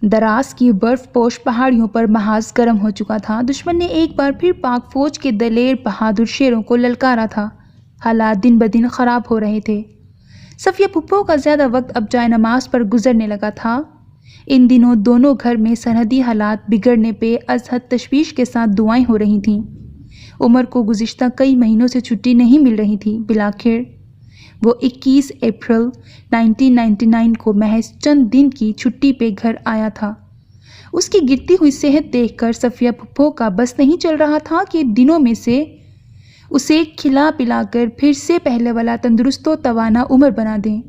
دراز کی برف پوش پہاڑیوں پر محاذ گرم ہو چکا تھا۔ دشمن نے ایک بار پھر پاک فوج کے دلیر بہادر شیروں کو للکارا تھا۔ حالات دن بدن خراب ہو رہے تھے۔ صفیہ پھپھو کا زیادہ وقت اب جائے نماز پر گزرنے لگا تھا۔ ان دنوں دونوں گھر میں سرحدی حالات بگڑنے پہ از حد تشویش کے ساتھ دعائیں ہو رہی تھیں۔ عمر کو گزشتہ کئی مہینوں سے چھٹی نہیں مل رہی تھی۔ بالآخر وہ 21 اپریل 1999 کو محض چند دن کی چھٹی پہ گھر آیا تھا۔ اس کی گرتی ہوئی صحت دیکھ کر صفیہ پھپھو کا بس نہیں چل رہا تھا کہ دنوں میں سے اسے کھلا پلا کر پھر سے پہلے والا تندرست و توانا عمر بنا دیں۔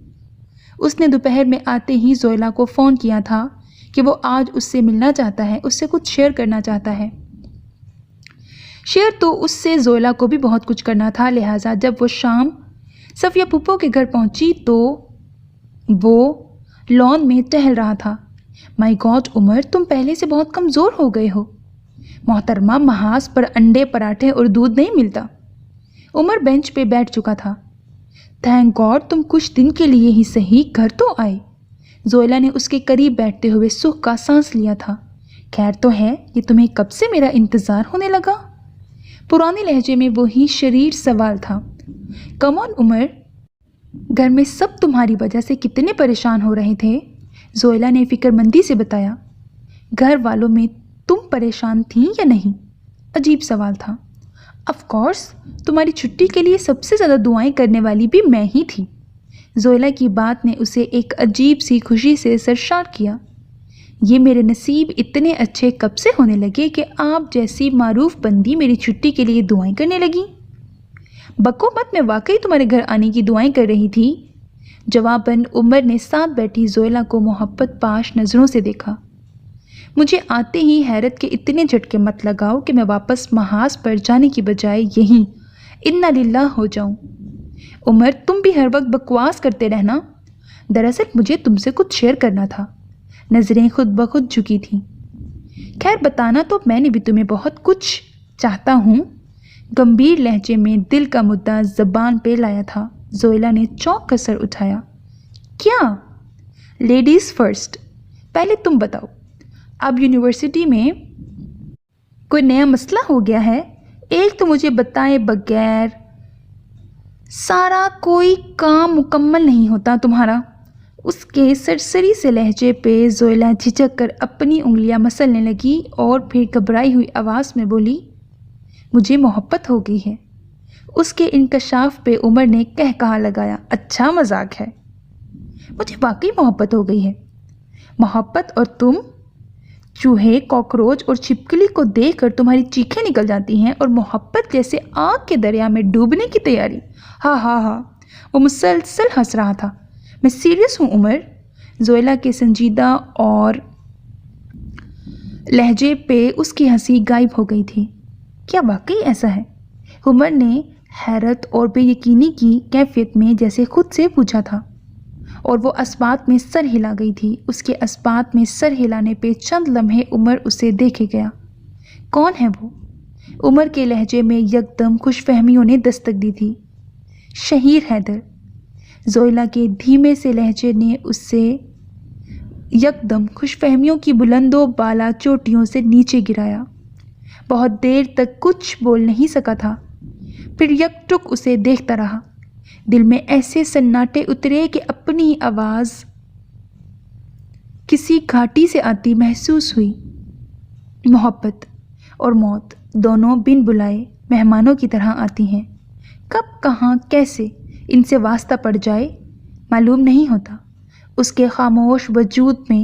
اس نے دوپہر میں آتے ہی زویلا کو فون کیا تھا کہ وہ آج اس سے ملنا چاہتا ہے، اس سے کچھ شیئر کرنا چاہتا ہے۔ شیئر تو اس سے زویلا کو بھی بہت کچھ کرنا تھا، لہٰذا جب وہ شام صفیہ پھپھو کے گھر پہنچی تو وہ لان میں ٹہل رہا تھا۔ مائی گاڈ عمر، تم پہلے سے بہت کمزور ہو گئے ہو۔ محترمہ، محاذ پر انڈے، پراٹھے اور دودھ نہیں ملتا۔ عمر بینچ پہ بیٹھ چکا تھا۔ تھینک گاڈ تم کچھ دن کے لیے ہی صحیح گھر تو آئے۔ زویلا نے اس کے قریب بیٹھتے ہوئے سکھ کا سانس لیا تھا۔ خیر تو ہے، یہ تمہیں کب سے میرا انتظار ہونے لگا؟ پرانے لہجے میں وہی شریر سوال تھا۔ کم آن عمر، گھر میں سب تمہاری وجہ سے کتنے پریشان ہو رہے تھے، زویلا نے فکر مندی سے بتایا۔ گھر والوں میں تم پریشان تھیں یا نہیں؟ عجیب سوال تھا۔ آف کورس، تمہاری چھٹی کے لیے سب سے زیادہ دعائیں کرنے والی بھی میں ہی تھی۔ زویلا کی بات نے اسے ایک عجیب سی خوشی سے سرشار کیا۔ یہ میرے نصیب اتنے اچھے کب سے ہونے لگے کہ آپ جیسی معروف بندی میری چھٹی کے لیے دعائیں کرنے لگی؟ بکو مت، میں واقعی تمہارے گھر آنے کی دعائیں کر رہی تھی۔ جواباً عمر نے ساتھ بیٹھی زویلا کو محبت پاش نظروں سے دیکھا۔ مجھے آتے ہی حیرت کے اتنے جھٹکے مت لگاؤ کہ میں واپس محاذ پر جانے کی بجائے یہیں انا للہ ہو جاؤں۔ عمر، تم بھی ہر وقت بکواس کرتے رہنا۔ دراصل مجھے تم سے کچھ شیئر کرنا تھا۔ نظریں خود بخود جھکی تھیں۔ خیر بتانا تو میں نے بھی تمہیں بہت کچھ چاہتا ہوں، گمبھیر لہجے میں دل کا مدعا زبان پہ لایا تھا۔ زویلا نے چونک کر سر اٹھایا۔ کیا؟ لیڈیز فرسٹ، پہلے تم بتاؤ، اب یونیورسٹی میں کوئی نیا مسئلہ ہو گیا ہے؟ ایک تو مجھے بتائے بغیر سارا کوئی کام مکمل نہیں ہوتا تمہارا۔ اس کے سرسری سے لہجے پہ زویلا جھجک کر اپنی انگلیاں مسلنے لگی اور پھر گھبرائی ہوئی آواز میں بولی، مجھے محبت ہو گئی ہے۔ اس کے انکشاف پہ عمر نے کہا لگایا، اچھا مذاق ہے۔ مجھے واقعی محبت ہو گئی ہے۔ محبت اور تم؟ چوہے، کاکروچ اور چھپکلی کو دیکھ کر تمہاری چیخیں نکل جاتی ہیں، اور محبت جیسے آگ کے دریا میں ڈوبنے کی تیاری۔ ہاں ہاں ہاں، وہ مسلسل ہنس رہا تھا۔ میں سیریس ہوں عمر۔ زویلا کے سنجیدہ اور لہجے پہ اس کی ہنسی غائب ہو گئی تھی۔ کیا واقعی ایسا ہے؟ عمر نے حیرت اور بے یقینی کی کیفیت میں جیسے خود سے پوچھا تھا، اور وہ اسبات میں سر ہلا گئی تھی۔ اس کے اسبات میں سر ہلانے پہ چند لمحے عمر اسے دیکھے گیا۔ کون ہے وہ؟ عمر کے لہجے میں یکدم خوش فہمیوں نے دستک دی تھی۔ شہیر حیدر۔ زویلا کے دھیمے سے لہجے نے اسے یکدم خوش فہمیوں کی بلند و بالا چوٹیوں سے نیچے گرایا۔ بہت دیر تک کچھ بول نہیں سکا تھا، پھر یک ٹک اسے دیکھتا رہا۔ دل میں ایسے سناٹے اترے کہ اپنی آواز کسی گھاٹی سے آتی محسوس ہوئی۔ محبت اور موت دونوں بن بلائے مہمانوں کی طرح آتی ہیں۔ کب، کہاں، کیسے ان سے واسطہ پڑ جائے معلوم نہیں ہوتا۔ اس کے خاموش وجود میں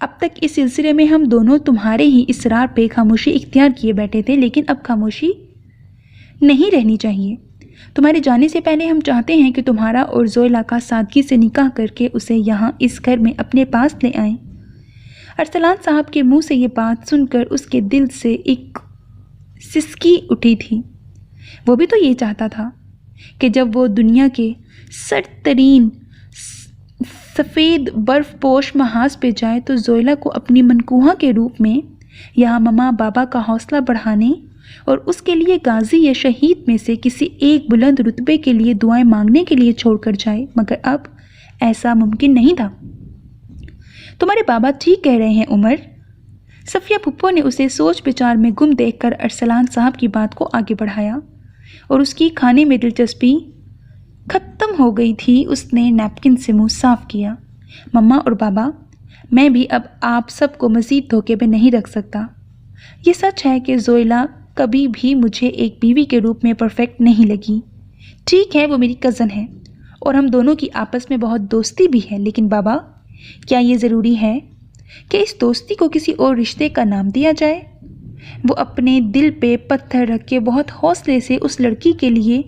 اب تک اس سلسلے میں ہم دونوں تمہارے ہی اصرار پہ خاموشی اختیار کیے بیٹھے تھے، لیکن اب خاموشی نہیں رہنی چاہیے۔ تمہارے جانے سے پہلے ہم چاہتے ہیں کہ تمہارا اور زویلا کا سادگی سے نکاح کر کے اسے یہاں اس گھر میں اپنے پاس لے آئیں۔ ارسلان صاحب کے منہ سے یہ بات سن کر اس کے دل سے ایک سسکی اٹھی تھی۔ وہ بھی تو یہ چاہتا تھا کہ جب وہ دنیا کے سرد ترین سفید برف پوش محاذ پہ جائے تو زویلا کو اپنی منکوہا کے روپ میں یہاں ماما بابا کا حوصلہ بڑھانے اور اس کے لیے غازی یا شہید میں سے کسی ایک بلند رتبے کے لیے دعائیں مانگنے کے لیے چھوڑ کر جائے، مگر اب ایسا ممکن نہیں تھا۔ تمہارے بابا ٹھیک کہہ رہے ہیں عمر۔ صفیہ پھپھو نے اسے سوچ بچار میں گم دیکھ کر ارسلان صاحب کی بات کو آگے بڑھایا، اور اس کی کھانے میں دلچسپی ختم ہو گئی تھی۔ اس نے نیپکن سے منہ صاف کیا۔ مما اور بابا، میں بھی اب آپ سب کو مزید دھوکے میں نہیں رکھ سکتا۔ یہ سچ ہے کہ زویلا کبھی بھی مجھے ایک بیوی کے روپ میں پرفیکٹ نہیں لگی۔ ٹھیک ہے، وہ میری کزن ہے اور ہم دونوں کی آپس میں بہت دوستی بھی ہے، لیکن بابا، کیا یہ ضروری ہے کہ اس دوستی کو کسی اور رشتے کا نام دیا جائے؟ وہ اپنے دل پہ پتھر رکھ کے بہت حوصلے سے اس لڑکی کے لیے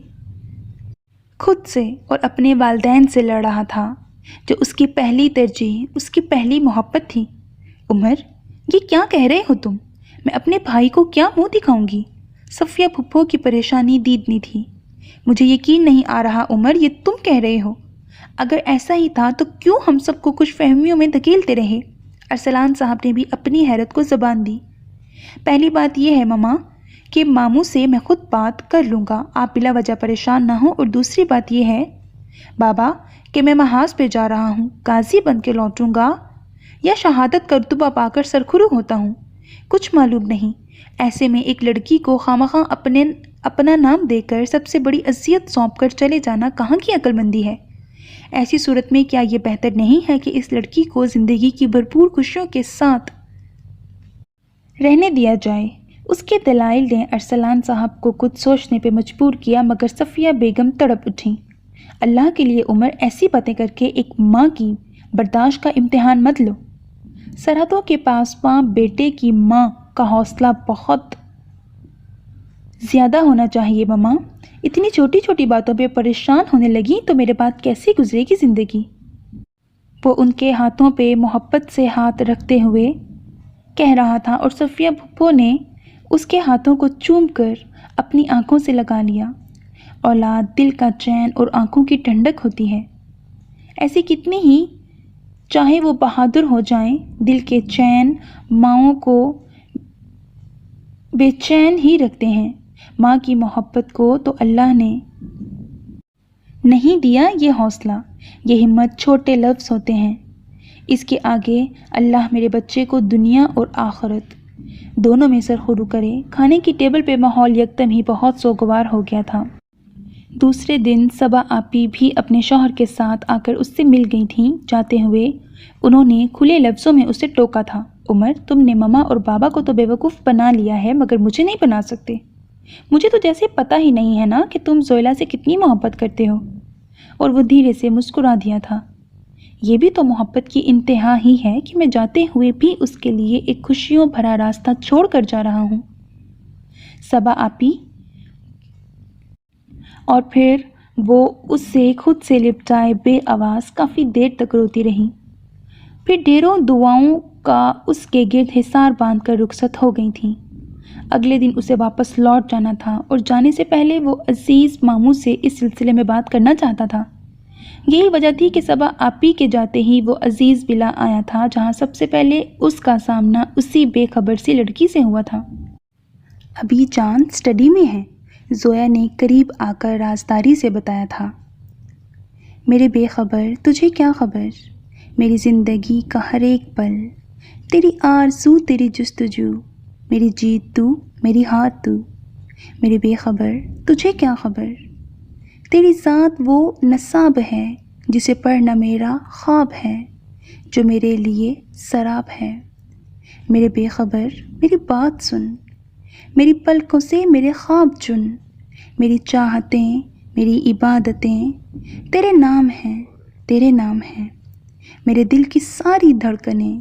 خود سے اور اپنے والدین سے لڑ رہا تھا، جو اس کی پہلی ترجیح، اس کی پہلی محبت تھی۔ عمر، یہ کیا کہہ رہے ہو تم؟ میں اپنے بھائی کو کیا منہ دکھاؤں گی؟ صفیہ پھپھو کی پریشانی دیدنی تھی۔ مجھے یقین نہیں آ رہا عمر، یہ تم کہہ رہے ہو؟ اگر ایسا ہی تھا تو کیوں ہم سب کو کچھ فہمیوں میں دھکیلتے رہے؟ ارسلان صاحب نے بھی اپنی حیرت کو زبان دی۔ پہلی بات یہ ہے ماما کہ ماموں سے میں خود بات کر لوں گا، آپ بلا وجہ پریشان نہ ہوں، اور دوسری بات یہ ہے بابا کہ میں محاذ پہ جا رہا ہوں، غازی بن کے لوٹوں گا یا شہادت کا رتبہ پا کر سرخرو ہوتا ہوں، کچھ معلوم نہیں۔ ایسے میں ایک لڑکی کو خوامخواہ اپنا نام دے کر سب سے بڑی اذیت سونپ کر چلے جانا کہاں کی عقل مندی ہے؟ ایسی صورت میں کیا یہ بہتر نہیں ہے کہ اس لڑکی کو زندگی کی بھرپور خوشیوں کے ساتھ رہنے دیا جائے؟ اس کے دلائل نے ارسلان صاحب کو کچھ سوچنے پہ مجبور کیا، مگر صفیہ بیگم تڑپ اٹھیں۔ اللہ کے لیے عمر، ایسی باتیں کر کے ایک ماں کی برداشت کا امتحان مت لو۔ سرحدوں کے پاسباں بیٹے کی ماں کا حوصلہ بہت زیادہ ہونا چاہیے ماما۔ اتنی چھوٹی چھوٹی باتوں پہ پریشان ہونے لگی تو میرے بعد کیسی گزرے گی زندگی؟ وہ ان کے ہاتھوں پہ محبت سے ہاتھ رکھتے ہوئے کہہ رہا تھا، اور صفیہ پھپھو نے اس کے ہاتھوں کو چوم کر اپنی آنکھوں سے لگا لیا۔ اولاد دل کا چین اور آنکھوں کی ٹھنڈک ہوتی ہے۔ ایسی کتنی ہی چاہے وہ بہادر ہو جائیں، دل کے چین ماؤں کو بے چین ہی رکھتے ہیں۔ ماں کی محبت کو تو اللہ نے نہیں دیا یہ حوصلہ، یہ ہمت چھوٹے لفظ ہوتے ہیں، اس کے آگے اللہ میرے بچے کو دنیا اور آخرت دونوں میں سرخرو کرے۔ کھانے کی ٹیبل پہ ماحول یکدم ہی بہت سوگوار ہو گیا تھا۔ دوسرے دن صبا آپی بھی اپنے شوہر کے ساتھ آ کر اس سے مل گئی تھیں۔ جاتے ہوئے انہوں نے کھلے لفظوں میں اسے ٹوکا تھا، عمر، تم نے ماما اور بابا کو تو بیوقوف بنا لیا ہے، مگر مجھے نہیں بنا سکتے۔ مجھے تو جیسے پتہ ہی نہیں ہے نا کہ تم زویلا سے کتنی محبت کرتے ہو۔ اور وہ دھیرے سے مسکرا دیا تھا۔ یہ بھی تو محبت کی انتہا ہی ہے کہ میں جاتے ہوئے بھی اس کے لیے ایک خوشیوں بھرا راستہ چھوڑ کر جا رہا ہوں۔ صبا آپی، اور پھر وہ اس سے خود سے لپٹائے بے آواز کافی دیر تک روتی رہی، پھر ڈھیروں دعاؤں کا اس کے گرد حصار باندھ کر رخصت ہو گئی تھیں۔ اگلے دن اسے واپس لوٹ جانا تھا، اور جانے سے پہلے وہ عزیز ماموں سے اس سلسلے میں بات کرنا چاہتا تھا۔ یہی وجہ تھی کہ صبا آپی کے جاتے ہی وہ عزیز ولا آیا تھا، جہاں سب سے پہلے اس کا سامنا اسی بے خبر سی لڑکی سے ہوا تھا۔ ابھی جان اسٹڈی میں ہے، زویا نے قریب آ کر رازداری سے بتایا تھا۔ میرے بے خبر، تجھے کیا خبر؟ میری زندگی کا ہر ایک پل، تیری آرزو تیری جستجو، میری جیت تو میری ہار تو، میرے بے خبر تجھے کیا خبر؟ تیری ذات وہ نصاب ہے جسے پڑھنا میرا خواب ہے، جو میرے لیے سراب ہے۔ میرے بے خبر میری بات سن، میری پلکوں سے میرے خواب چن، میری چاہتیں میری عبادتیں تیرے نام ہیں، تیرے نام ہیں۔ میرے دل کی ساری دھڑکنیں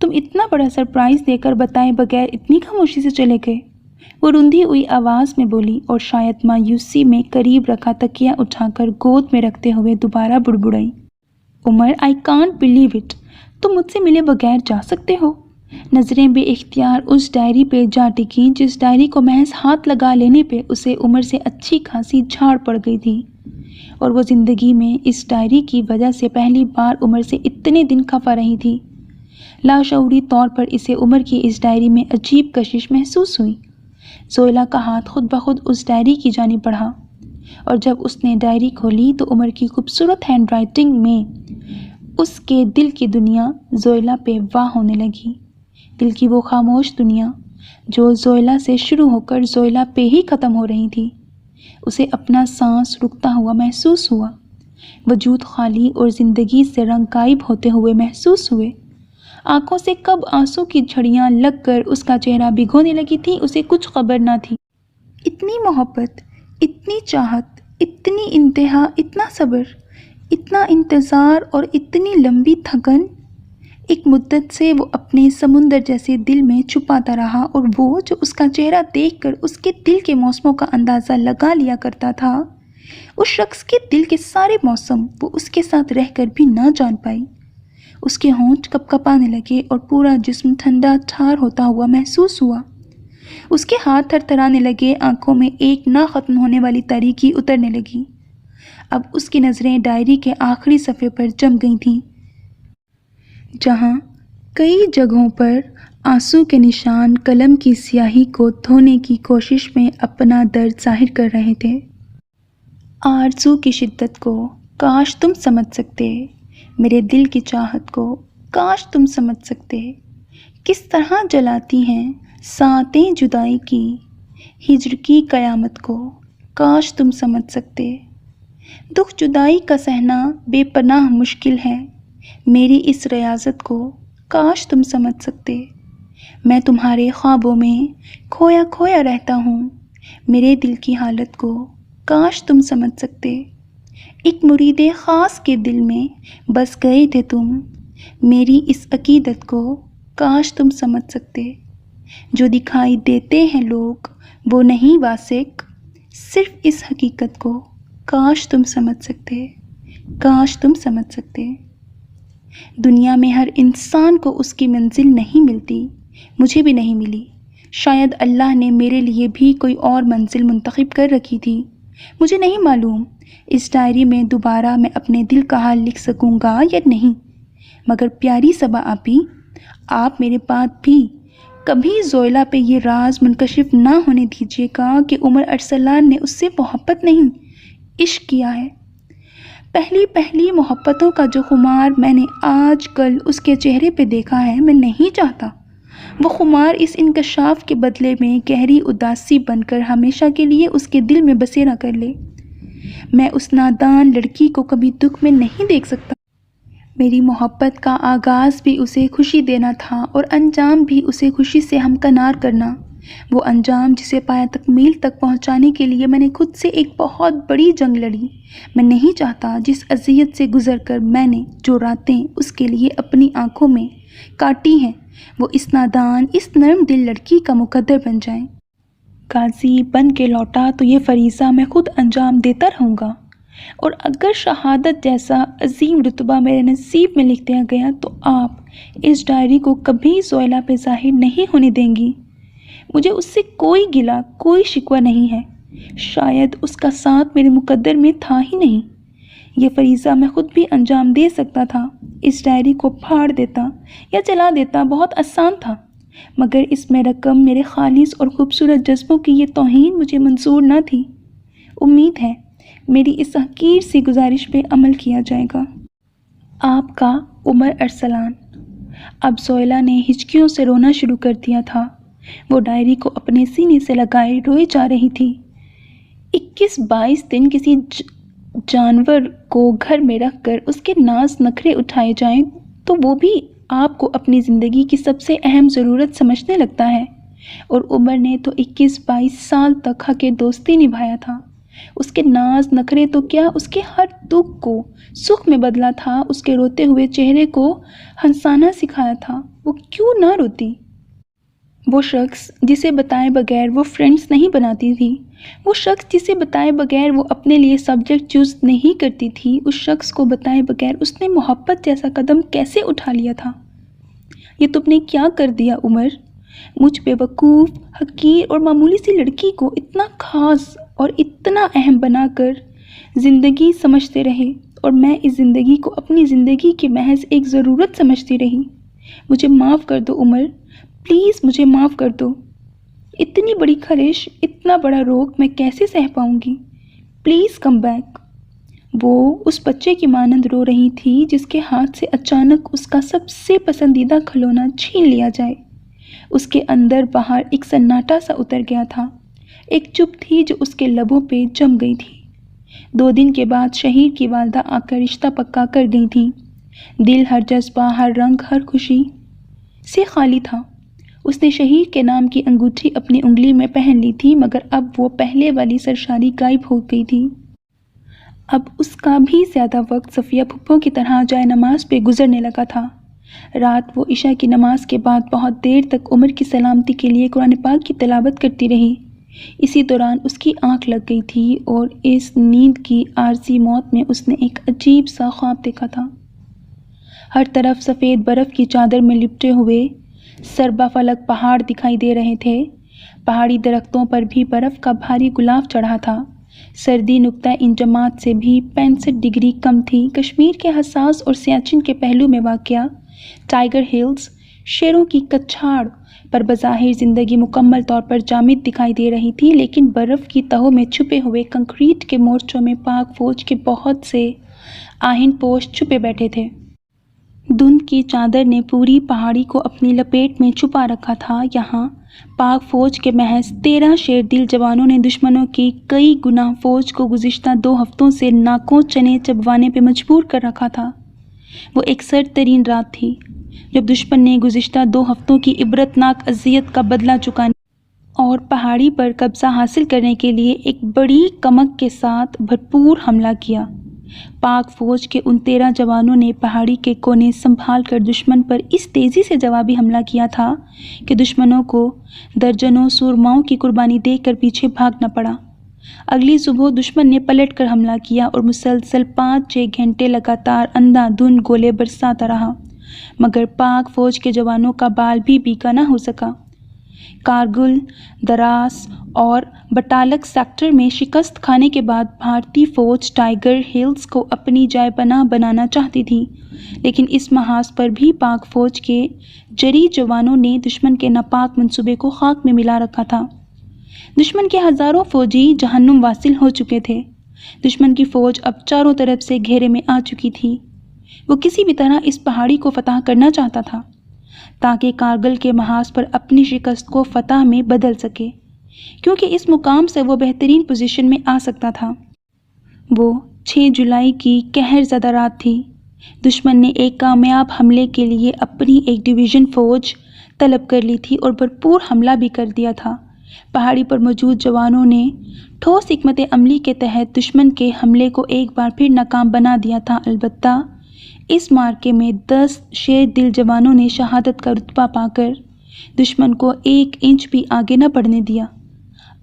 تم اتنا بڑا سرپرائز دے کر بتائے بغیر اتنی خاموشی سے چلے گئے، وہ روندھی ہوئی آواز میں بولی اور شاید مایوسی میں قریب رکھا تکیہ اٹھا کر گود میں رکھتے ہوئے دوبارہ بڑبڑائی، عمر آئی کانٹ بلیو اٹ، تم مجھ سے ملے بغیر جا سکتے ہو؟ نظریں بے اختیار اس ڈائری پہ جا ٹکیں جس ڈائری کو محض ہاتھ لگا لینے پہ اسے عمر سے اچھی خاصی جھاڑ پڑ گئی تھی، اور وہ زندگی میں اس ڈائری کی وجہ سے پہلی بار عمر سے اتنے دن خفا رہی تھی۔ لاشعوری طور پر اسے عمر کی اس ڈائری میں عجیب کشش محسوس ہوئی۔ زویلا کا ہاتھ خود بخود اس ڈائری کی جانب بڑھا، اور جب اس نے ڈائری کھولی تو عمر کی خوبصورت ہینڈ رائٹنگ میں اس کے دل کی دنیا زویلا پہ واہ ہونے لگی، دل کی وہ خاموش دنیا جو زویلا سے شروع ہو کر زویلا پہ ہی ختم ہو رہی تھی۔ اسے اپنا سانس رکتا ہوا محسوس ہوا، وجود خالی اور زندگی سے رنگ غائب ہوتے ہوئے محسوس ہوئے۔ آنکھوں سے کب آنسو کی جھڑیاں لگ کر اس کا چہرہ بھگونے لگی تھی اسے کچھ خبر نہ تھی۔ اتنی محبت، اتنی چاہت، اتنی انتہا، اتنا صبر، اتنا انتظار اور اتنی لمبی تھکن، ایک مدت سے وہ اپنے سمندر جیسے دل میں چھپاتا رہا، اور وہ جو اس کا چہرہ دیکھ کر اس کے دل کے موسموں کا اندازہ لگا لیا کرتا تھا، اس شخص کے دل کے سارے موسم وہ اس کے ساتھ رہ کر بھی نہ جان پائی۔ اس کے ہونٹ کپ کپانے لگے اور پورا جسم ٹھنڈا ٹھار ہوتا ہوا محسوس ہوا۔ اس کے ہاتھ تھر تھرانے لگے، آنکھوں میں ایک نہ ختم ہونے والی تاریکی اترنے لگی۔ اب اس کی نظریں ڈائری کے آخری صفحے پر جم گئی تھیں، جہاں کئی جگہوں پر آنسو کے نشان قلم کی سیاہی کو دھونے کی کوشش میں اپنا درد ظاہر کر رہے تھے۔ آرزو کی شدت کو کاش تم سمجھ سکتے، میرے دل کی چاہت کو کاش تم سمجھ سکتے، کس طرح جلاتی ہیں ساعتیں جدائی کی، ہجر کی قیامت کو کاش تم سمجھ سکتے۔ دکھ جدائی کا سہنا بے پناہ مشکل ہے، میری اس ریاضت کو کاش تم سمجھ سکتے۔ میں تمہارے خوابوں میں کھویا کھویا رہتا ہوں، میرے دل کی حالت کو کاش تم سمجھ سکتے۔ ایک مرید خاص کے دل میں بس گئے تھے تم، میری اس عقیدت کو کاش تم سمجھ سکتے۔ جو دکھائی دیتے ہیں لوگ وہ نہیں واثق، صرف اس حقیقت کو کاش تم سمجھ سکتے، کاش تم سمجھ سکتے۔ دنیا میں ہر انسان کو اس کی منزل نہیں ملتی، مجھے بھی نہیں ملی، شاید اللہ نے میرے لیے بھی کوئی اور منزل منتخب کر رکھی تھی، مجھے نہیں معلوم اس ڈائری میں دوبارہ میں اپنے دل کا حال لکھ سکوں گا یا نہیں، مگر پیاری صبا آپی، آپ میرے بات بھی کبھی زویلا پہ یہ راز منکشف نہ ہونے دیجیے گا کہ عمر ارسلان نے اس سے محبت نہیں، عشق کیا ہے۔ پہلی محبتوں کا جو خمار میں نے آج کل اس کے چہرے پہ دیکھا ہے، میں نہیں چاہتا وہ خمار اس انکشاف کے بدلے میں گہری اداسی بن کر ہمیشہ کے لیے اس کے دل میں بسیرا کر لے۔ میں اس نادان لڑکی کو کبھی دکھ میں نہیں دیکھ سکتا۔ میری محبت کا آغاز بھی اسے خوشی دینا تھا اور انجام بھی اسے خوشی سے ہمکنار کرنا، وہ انجام جسے پایا تکمیل تک پہنچانے کے لیے میں نے خود سے ایک بہت بڑی جنگ لڑی۔ میں نہیں چاہتا جس اذیت سے گزر کر میں نے جو راتیں اس کے لیے اپنی آنکھوں میں کاٹی ہیں وہ اس نادان، اس نرم دل لڑکی کا مقدر بن جائیں۔ غازی بن کے لوٹا تو یہ فریضہ میں خود انجام دیتا رہوں گا، اور اگر شہادت جیسا عظیم رتبہ میرے نصیب میں لکھ دیا گیا تو آپ اس ڈائری کو کبھی زویلا پہ ظاہر نہیں ہونے دیں گی۔ مجھے اس سے کوئی گلہ، کوئی شکوہ نہیں ہے، شاید اس کا ساتھ میرے مقدر میں تھا ہی نہیں۔ یہ فریضہ میں خود بھی انجام دے سکتا تھا، اس ڈائری کو پھاڑ دیتا یا جلا دیتا، بہت آسان تھا، مگر اس میں رقم میرے خالص اور خوبصورت جذبوں کی یہ توہین مجھے منظور نہ تھی۔ امید ہے میری اس حقیر سی گزارش پہ عمل کیا جائے گا۔ آپ کا عمر ارسلان۔ اب زویلا نے ہچکیوں سے رونا شروع کر دیا تھا، وہ ڈائری کو اپنے سینے سے لگائے روئے جا رہی تھی۔ 21-22 دن کسی جانور کو گھر میں رکھ کر اس کے ناز نخرے اٹھائے جائیں تو وہ بھی آپ کو اپنی زندگی کی سب سے اہم ضرورت سمجھنے لگتا ہے، اور عمر نے تو 21-22 سال تک حق دوستی نبھایا تھا، اس کے ناز نخرے تو کیا، اس کے ہر دکھ کو سکھ میں بدلا تھا، اس کے روتے ہوئے چہرے کو ہنسانا سکھایا تھا۔ وہ کیوں نہ روتی؟ وہ شخص جسے بتائے بغیر وہ فرینڈز نہیں بناتی تھی، وہ شخص جسے بتائے بغیر وہ اپنے لیے سبجیکٹ چوز نہیں کرتی تھی، اس شخص کو بتائے بغیر اس نے محبت جیسا قدم کیسے اٹھا لیا تھا؟ یہ تم نے کیا کر دیا عمر؟ مجھ بے وقوف، حقیر اور معمولی سی لڑکی کو اتنا خاص اور اتنا اہم بنا کر زندگی سمجھتے رہے، اور میں اس زندگی کو اپنی زندگی کی محض ایک ضرورت سمجھتی رہی۔ مجھے معاف کر دو عمر، پلیز مجھے معاف کر دو۔ اتنی بڑی خلش، اتنا بڑا روگ میں کیسے سہ پاؤں گی؟ Please come back. وہ اس بچے کی مانند رو رہی تھی جس کے ہاتھ سے اچانک اس کا سب سے پسندیدہ کھلونا چھین لیا جائے۔ اس کے اندر باہر ایک سناٹا سا اتر گیا تھا، ایک چپ تھی جو اس کے لبوں پہ جم گئی تھی۔ 2 دن کے بعد شہیر کی والدہ آ کر رشتہ پکا کر گئی تھیں۔ دل ہر جذبہ، ہر رنگ، ہر خوشی سے خالی تھا۔ اس نے شہیر کے نام کی انگوٹھی اپنی انگلی میں پہن لی تھی، مگر اب وہ پہلے والی سرشاری غائب ہو گئی تھی۔ اب اس کا بھی زیادہ وقت صفیہ پھپھو کی طرح جائے نماز پہ گزرنے لگا تھا۔ رات وہ عشاء کی نماز کے بعد بہت دیر تک عمر کی سلامتی کے لیے قرآن پاک کی تلاوت کرتی رہی۔ اسی دوران اس کی آنکھ لگ گئی تھی اور اس نیند کی عارضی موت میں اس نے ایک عجیب سا خواب دیکھا تھا۔ ہر طرف سفید برف کی چادر میں لپٹے ہوئے سربا فلک پہاڑ دکھائی دے رہے تھے۔ پہاڑی درختوں پر بھی برف کا بھاری غلاف چڑھا تھا۔ سردی نقطہ انجماد سے بھی 65 ڈگری کم تھی۔ کشمیر کے حساس اور سیاچن کے پہلو میں واقع ٹائیگر ہلز شیروں کی کچھاڑ پر بظاہر زندگی مکمل طور پر جامد دکھائی دے رہی تھی، لیکن برف کی تہوں میں چھپے ہوئے کنکریٹ کے مورچوں میں پاک فوج کے بہت سے آہن پوش چھپے بیٹھے تھے۔ دھند کی چادر نے پوری پہاڑی کو اپنی لپیٹ میں چھپا رکھا تھا۔ یہاں پاک فوج کے محض 13 شیر دل جوانوں نے دشمنوں کی کئی گنا فوج کو گزشتہ 2 ہفتوں سے ناکوں چنے چبوانے پہ مجبور کر رکھا تھا۔ وہ ایک سرد ترین رات تھی جب دشمن نے گزشتہ 2 ہفتوں کی عبرتناک اذیت کا بدلہ چکانے اور پہاڑی پر قبضہ حاصل کرنے کے لیے ایک بڑی کمک کے ساتھ بھرپور حملہ کیا۔ پاک فوج کے ان 13 جوانوں نے پہاڑی کے کونے سنبھال کر دشمن پر اس تیزی سے جوابی حملہ کیا تھا کہ دشمنوں کو درجنوں سورماؤں کی قربانی دے کر پیچھے بھاگنا پڑا۔ اگلی صبح دشمن نے پلٹ کر حملہ کیا اور مسلسل 5-6 گھنٹے لگاتار اندھا دھند گولے برساتا رہا، مگر پاک فوج کے جوانوں کا بال بھی بیکا نہ ہو سکا۔ کارگل، دراس اور بٹالک سیکٹر میں شکست کھانے کے بعد بھارتی فوج ٹائیگر ہلز کو اپنی جائے پناہ بنانا چاہتی تھی، لیکن اس محاذ پر بھی پاک فوج کے جری جوانوں نے دشمن کے ناپاک منصوبے کو خاک میں ملا رکھا تھا۔ دشمن کے ہزاروں فوجی جہنم واصل ہو چکے تھے۔ دشمن کی فوج اب چاروں طرف سے گھیرے میں آ چکی تھی۔ وہ کسی بھی طرح اس پہاڑی کو فتح کرنا چاہتا تھا تاکہ کارگل کے محاذ پر اپنی شکست کو فتح میں بدل سکے، کیونکہ اس مقام سے وہ بہترین پوزیشن میں آ سکتا تھا۔ وہ 6 جولائی کی قہر زدہ رات تھی۔ دشمن نے ایک کامیاب حملے کے لیے اپنی ایک ڈویژن فوج طلب کر لی تھی اور بھرپور حملہ بھی کر دیا تھا۔ پہاڑی پر موجود جوانوں نے ٹھوس حکمت عملی کے تحت دشمن کے حملے کو ایک بار پھر ناکام بنا دیا تھا، البتہ اس معرکے میں 10 شیر دل جوانوں نے شہادت کا رتبہ پا کر دشمن کو 1 انچ بھی آگے نہ بڑھنے دیا۔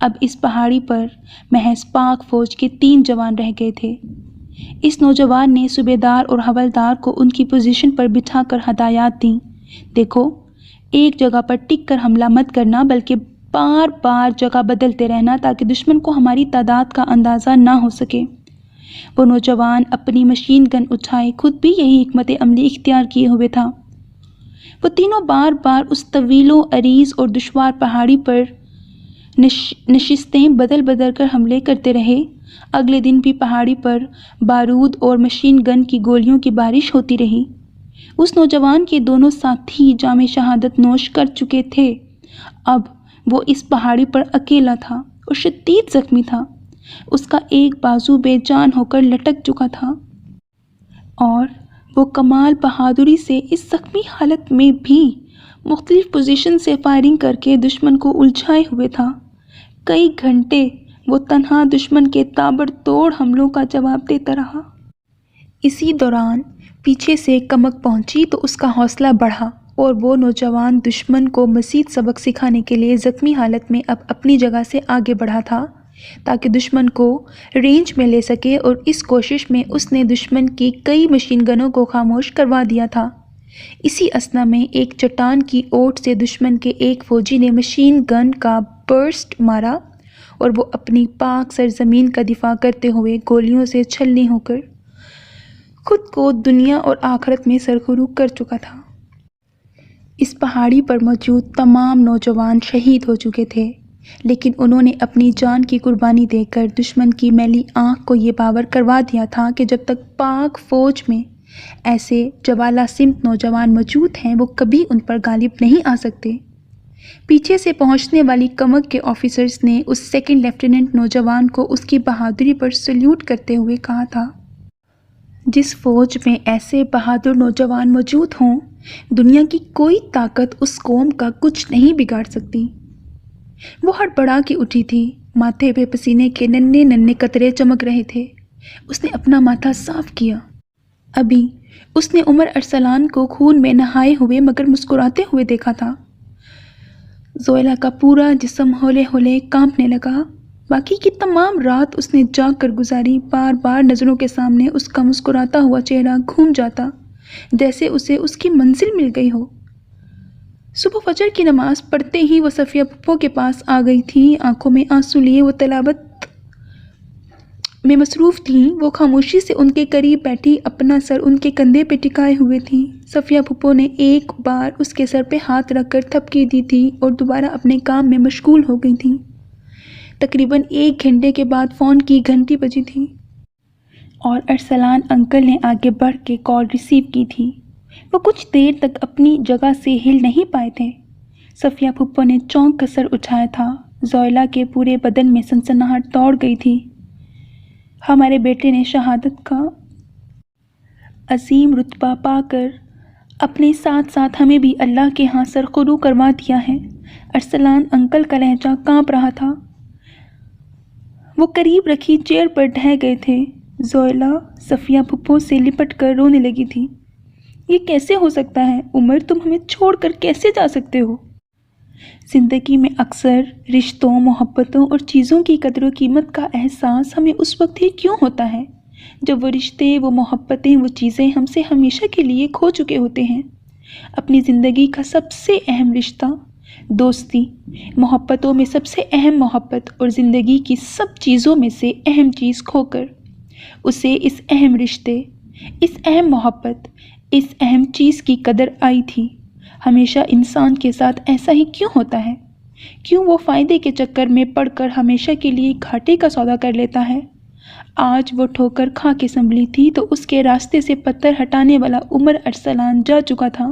اب اس پہاڑی پر محض پاک فوج کے 3 جوان رہ گئے تھے۔ اس نوجوان نے صوبیدار اور حوالدار کو ان کی پوزیشن پر بٹھا کر ہدایات دیں، دیکھو، ایک جگہ پر ٹک کر حملہ مت کرنا بلکہ بار بار جگہ بدلتے رہنا تاکہ دشمن کو ہماری تعداد کا اندازہ نہ ہو سکے۔ وہ نوجوان اپنی مشین گن اٹھائے خود بھی یہی حکمت عملی اختیار کیے ہوئے تھا۔ وہ تینوں بار بار اس طویل و عریض اور دشوار پہاڑی پر نشستیں بدل بدل کر حملے کرتے رہے۔ اگلے دن بھی پہاڑی پر بارود اور مشین گن کی گولیوں کی بارش ہوتی رہی۔ اس نوجوان کے دونوں ساتھی جام شہادت نوش کر چکے تھے۔ اب وہ اس پہاڑی پر اکیلا تھا اور شدید زخمی تھا۔ اس کا ایک بازو بے جان ہو کر لٹک چکا تھا اور وہ کمال بہادری سے اس زخمی حالت میں بھی مختلف پوزیشن سے فائرنگ کر کے دشمن کو الجھائے ہوئے تھا۔ کئی گھنٹے وہ تنہا دشمن کے تابڑتوڑ حملوں کا جواب دیتا رہا۔ اسی دوران پیچھے سے کمک پہنچی تو اس کا حوصلہ بڑھا اور وہ نوجوان دشمن کو مزید سبق سکھانے کے لیے زخمی حالت میں اب اپنی جگہ سے آگے بڑھا تھا تاکہ دشمن کو رینج میں لے سکے، اور اس کوشش میں اس نے دشمن کی کئی مشین گنوں کو خاموش کروا دیا تھا۔ اسی اثنا میں ایک چٹان کی اوٹ سے دشمن کے ایک فوجی نے مشین گن کا برسٹ مارا اور وہ اپنی پاک سرزمین کا دفاع کرتے ہوئے گولیوں سے چھلنی ہو کر خود کو دنیا اور آخرت میں سرخرو کر چکا تھا۔ اس پہاڑی پر موجود تمام نوجوان شہید ہو چکے تھے، لیکن انہوں نے اپنی جان کی قربانی دے کر دشمن کی میلی آنکھ کو یہ باور کروا دیا تھا کہ جب تک پاک فوج میں ایسے جوالا سمت نوجوان موجود ہیں وہ کبھی ان پر غالب نہیں آ سکتے۔ پیچھے سے پہنچنے والی کمک کے آفیسرز نے اس سیکنڈ لیفٹیننٹ نوجوان کو اس کی بہادری پر سلیوٹ کرتے ہوئے کہا تھا، جس فوج میں ایسے بہادر نوجوان موجود ہوں دنیا کی کوئی طاقت اس قوم کا کچھ نہیں بگاڑ سکتی۔ وہ ہڑبڑا کے اٹھی تھی، ماتھے پہ پسینے کے ننھے ننھے قطرے چمک رہے تھے۔ اس نے اپنا ماتھا صاف کیا۔ ابھی اس نے عمر ارسلان کو خون میں نہائے ہوئے مگر مسکراتے ہوئے دیکھا تھا۔ زویلا کا پورا جسم ہولے ہولے کانپنے لگا۔ باقی کی تمام رات اس نے جاگ کر گزاری، بار بار نظروں کے سامنے اس کا مسکراتا ہوا چہرہ گھوم جاتا جیسے اسے اس کی منزل مل گئی ہو۔ صبح فجر کی نماز پڑھتے ہی وہ صفیہ پھپھو کے پاس آ گئی تھی۔ آنکھوں میں آنسو لیے وہ تلاوت میں مصروف تھیں۔ وہ خاموشی سے ان کے قریب بیٹھی اپنا سر ان کے کندھے پہ ٹکائے ہوئے تھی۔ صفیہ پھپھو نے ایک بار اس کے سر پہ ہاتھ رکھ کر تھپکی دی تھی اور دوبارہ اپنے کام میں مشغول ہو گئی تھیں۔ تقریباً 1 گھنٹے کے بعد فون کی گھنٹی بجی تھی اور ارسلان انکل نے آگے بڑھ کے کال ریسیو کی تھی۔ وہ کچھ دیر تک اپنی جگہ سے ہل نہیں پائے تھے۔ صفیہ پھپھو نے چونک کر سر اٹھایا تھا۔ زویلا کے پورے بدن میں سنسناہٹ دوڑ گئی تھی۔ ہمارے بیٹے نے شہادت کا عظیم رتبہ پا کر اپنے ساتھ ساتھ ہمیں بھی اللہ کے ہاں سرخرو کروا دیا ہے۔ ارسلان انکل کا لہجہ کانپ رہا تھا۔ وہ قریب رکھی چیئر پر ڈھہ گئے تھے۔ زویلا صفیہ پھپھو سے لپٹ کر رونے لگی تھی۔ یہ کیسے ہو سکتا ہے عمر، تم ہمیں چھوڑ کر کیسے جا سکتے ہو؟ زندگی میں اکثر رشتوں، محبتوں اور چیزوں کی قدر و قیمت کا احساس ہمیں اس وقت ہی کیوں ہوتا ہے جب وہ رشتے، وہ محبتیں، وہ چیزیں ہم سے ہمیشہ کے لیے کھو چکے ہوتے ہیں۔ اپنی زندگی کا سب سے اہم رشتہ دوستی، محبتوں میں سب سے اہم محبت اور زندگی کی سب چیزوں میں سے اہم چیز کھو کر اسے اس اہم رشتے، اس اہم محبت، اس اہم چیز کی قدر آئی تھی۔ ہمیشہ انسان کے ساتھ ایسا ہی کیوں ہوتا ہے؟ کیوں وہ فائدے کے چکر میں پڑ کر ہمیشہ کے لیے گھاٹے کا سودا کر لیتا ہے؟ آج وہ ٹھوکر کھا کے سنبھلی تھی تو اس کے راستے سے پتھر ہٹانے والا عمر ارسلان جا چکا تھا۔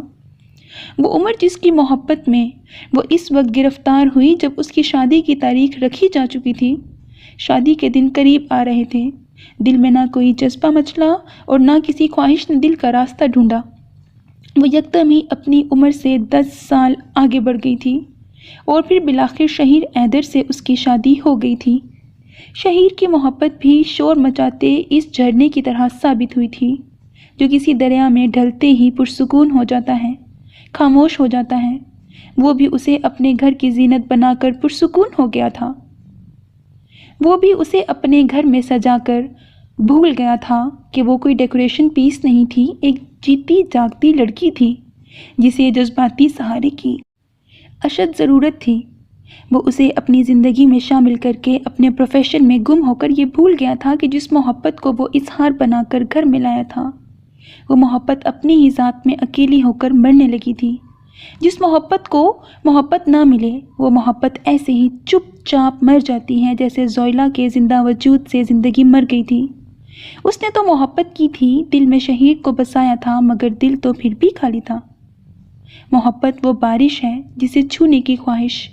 وہ عمر جس کی محبت میں وہ اس وقت گرفتار ہوئی جب اس کی شادی کی تاریخ رکھی جا چکی تھی۔ شادی کے دن قریب آ رہے تھے۔ دل میں نہ کوئی جذبہ مچلا اور نہ کسی خواہش نے دل کا راستہ ڈھونڈا۔ وہ یکدم ہی اپنی عمر سے 10 سال آگے بڑھ گئی تھی اور پھر بالآخر شہیر ایدر سے اس کی شادی ہو گئی تھی۔ شہیر کی محبت بھی شور مچاتے اس جھرنے کی طرح ثابت ہوئی تھی جو کسی دریا میں ڈھلتے ہی پرسکون ہو جاتا ہے، خاموش ہو جاتا ہے۔ وہ بھی اسے اپنے گھر کی زینت بنا کر پرسکون ہو گیا تھا۔ وہ بھی اسے اپنے گھر میں سجا کر بھول گیا تھا کہ وہ کوئی ڈیکوریشن پیس نہیں تھی، ایک جیتی جاگتی لڑکی تھی جسے جذباتی سہارے کی اشد ضرورت تھی۔ وہ اسے اپنی زندگی میں شامل کر کے اپنے پروفیشن میں گم ہو کر یہ بھول گیا تھا کہ جس محبت کو وہ اظہار بنا کر گھر میں لایا تھا وہ محبت اپنی ہی ذات میں اکیلی ہو کر مرنے لگی تھی۔ جس محبت کو محبت نہ ملے وہ محبت ایسے ہی چپ چاپ مر جاتی ہے جیسے زویلا کے زندہ وجود سے زندگی مر گئی تھی۔ اس نے تو محبت کی تھی، دل میں شہید کو بسایا تھا، مگر دل تو پھر بھی خالی تھا۔ محبت وہ بارش ہے جسے چھونے کی خواہش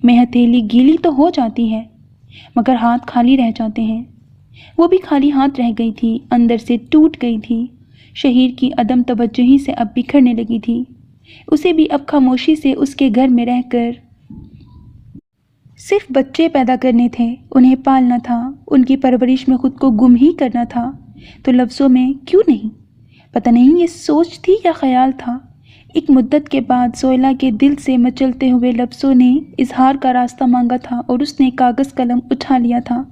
میں ہتھیلی گیلی تو ہو جاتی ہے مگر ہاتھ خالی رہ جاتے ہیں۔ وہ بھی خالی ہاتھ رہ گئی تھی، اندر سے ٹوٹ گئی تھی۔ شہیر کی عدم توجہی سے اب بکھرنے لگی تھی۔ اسے بھی اب خاموشی سے اس کے گھر میں رہ کر صرف بچے پیدا کرنے تھے، انہیں پالنا تھا، ان کی پرورش میں خود کو گم ہی کرنا تھا، تو لفظوں میں کیوں نہیں؟ پتہ نہیں یہ سوچ تھی یا خیال تھا۔ ایک مدت کے بعد زویلا کے دل سے مچلتے ہوئے لفظوں نے اظہار کا راستہ مانگا تھا اور اس نے کاغذ قلم اٹھا لیا تھا۔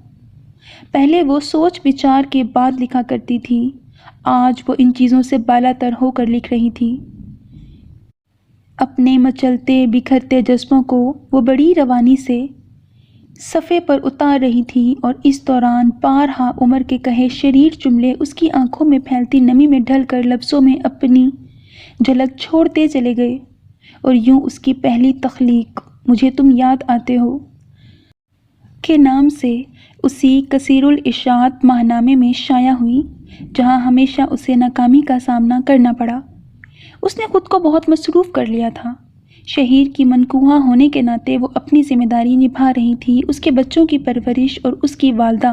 پہلے وہ سوچ وچار کے بعد لکھا کرتی تھی، آج وہ ان چیزوں سے بالا تر ہو کر لکھ رہی تھی۔ اپنے مچلتے بکھرتے جذبوں کو وہ بڑی روانی سے صفحے پر اتار رہی تھی اور اس دوران بارہا عمر کے کہے شریر جملے اس کی آنکھوں میں پھیلتی نمی میں ڈھل کر لفظوں میں اپنی جھلک چھوڑتے چلے گئے، اور یوں اس کی پہلی تخلیق مجھے تم یاد آتے ہو کے نام سے اسی کثیر الاشاعت ماہنامے میں شائع ہوئی، جہاں ہمیشہ اسے ناکامی کا سامنا کرنا پڑا۔ اس نے خود کو بہت مصروف کر لیا تھا۔ شہیر کی منکوحہ ہونے کے ناطے وہ اپنی ذمہ داری نبھا رہی تھی۔ اس کے بچوں کی پرورش اور اس کی والدہ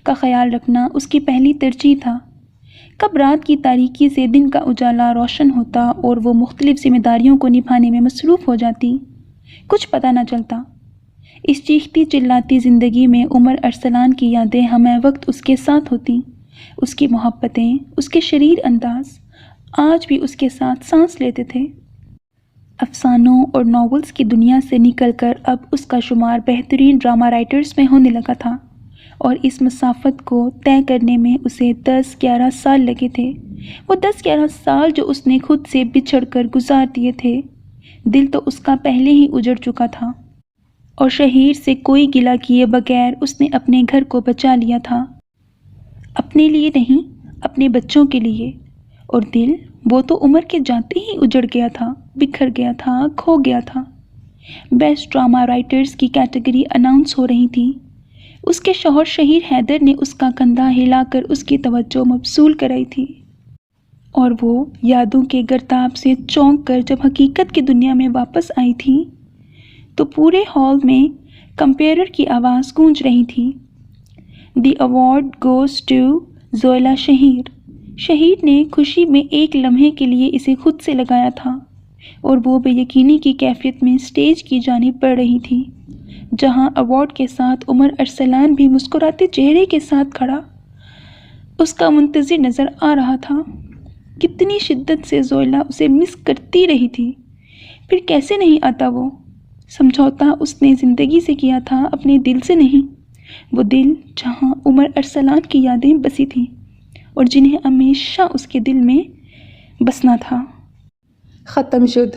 کا خیال رکھنا اس کی پہلی ترجیح تھا۔ کب رات کی تاریکی سے دن کا اجالا روشن ہوتا اور وہ مختلف ذمہ داریوں کو نبھانے میں مصروف ہو جاتی، کچھ پتہ نہ چلتا۔ اس چیختی چلاتی زندگی میں عمر ارسلان کی یادیں ہمہ وقت اس کے ساتھ ہوتیں، اس کی محبتیں، اس کے شریر انداز آج بھی اس کے ساتھ سانس لیتے تھے۔ افسانوں اور ناولز کی دنیا سے نکل کر اب اس کا شمار بہترین ڈرامہ رائٹرز میں ہونے لگا تھا، اور اس مسافت کو طے کرنے میں اسے 10-11 سال لگے تھے۔ وہ 10-11 سال جو اس نے خود سے بچھڑ کر گزار دیے تھے۔ دل تو اس کا پہلے ہی اجڑ چکا تھا، اور شہیر سے کوئی گلہ کیے بغیر اس نے اپنے گھر کو بچا لیا تھا، اپنے لیے نہیں، اپنے بچوں کے لیے۔ اور دل، وہ تو عمر کے جاتے ہی اجڑ گیا تھا، بکھر گیا تھا، کھو گیا تھا۔ بیسٹ ڈرامہ رائٹرز کی کیٹیگری اناؤنس ہو رہی تھی۔ اس کے شوہر شہیر حیدر نے اس کا کندھا ہلا کر اس کی توجہ مبذول کرائی تھی، اور وہ یادوں کے گرتاب سے چونک کر جب حقیقت کی دنیا میں واپس آئی تھی تو پورے ہال میں کمپیرر کی آواز گونج رہی تھی، دی ایوارڈ گوز ٹو زویلا شہیر۔ شہیر نے خوشی میں ایک لمحے کے لیے اسے خود سے لگایا تھا، اور وہ بے یقینی کی کیفیت میں سٹیج کی جانب بڑھ رہی تھی، جہاں ایوارڈ کے ساتھ عمر ارسلان بھی مسکراتے چہرے کے ساتھ کھڑا اس کا منتظر نظر آ رہا تھا۔ کتنی شدت سے زویلا اسے مس کرتی رہی تھی، پھر کیسے نہیں آتا وہ؟ سمجھوتا اس نے زندگی سے کیا تھا، اپنے دل سے نہیں، وہ دل جہاں عمر ارسلان کی یادیں بسی تھیں اور جنہیں ہمیشہ اس کے دل میں بسنا تھا۔ ختم شد۔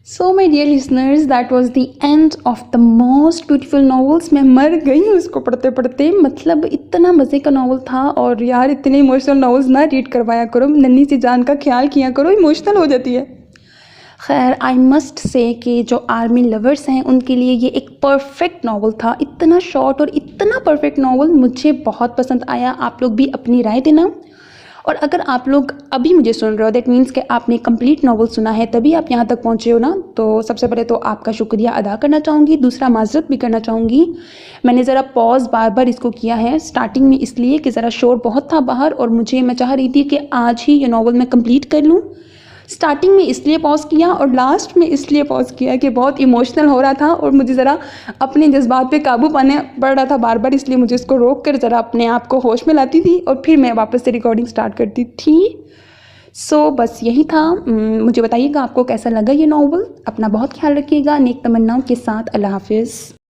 So my dear listeners, that was the end of the most beautiful novels. میں مر گئی ہوں اس کو پڑھتے پڑھتے، مطلب اتنا مزے کا ناول تھا، اور یار اتنے ایموشنل ناولز نہ ریڈ کروایا کرو، ننھی سی جان کا خیال کیا کرو، ایموشنل ہو جاتی ہے۔ خیر، آئی مسٹ سے کہ جو آرمی لورس ہیں ان کے لیے یہ ایک پرفیکٹ ناول تھا۔ اتنا شارٹ اور اتنا پرفیکٹ ناول مجھے بہت پسند آیا۔ آپ لوگ بھی اپنی رائے دینا، اور اگر آپ لوگ ابھی مجھے سن رہے ہو، دیٹ مینس کہ آپ نے کمپلیٹ ناول سنا ہے تبھی آپ یہاں تک پہنچے ہو نا، تو سب سے پہلے تو آپ کا شکریہ ادا کرنا چاہوں گی، دوسرا معذرت بھی کرنا چاہوں گی۔ میں نے ذرا پاز بار بار اس کو کیا ہے سٹارٹنگ میں، اس لیے کہ ذرا شور بہت تھا باہر، اور میں چاہ رہی تھی کہ آج ہی یہ ناول میں کمپلیٹ کر لوں۔ سٹارٹنگ میں اس لیے پاز کیا اور لاسٹ میں اس لیے پاز کیا کہ بہت ایموشنل ہو رہا تھا، اور مجھے ذرا اپنے جذبات پہ قابو پانا پڑ رہا تھا بار بار، اس لیے مجھے اس کو روک کر ذرا اپنے آپ کو ہوش میں لاتی تھی، اور پھر میں واپس سے ریکارڈنگ سٹارٹ کرتی تھی۔ سو بس یہی تھا۔ مجھے بتائیے گا آپ کو کیسا لگا یہ ناول۔ اپنا بہت خیال رکھیے گا، نیک تمناؤں کے ساتھ۔ اللہ حافظ۔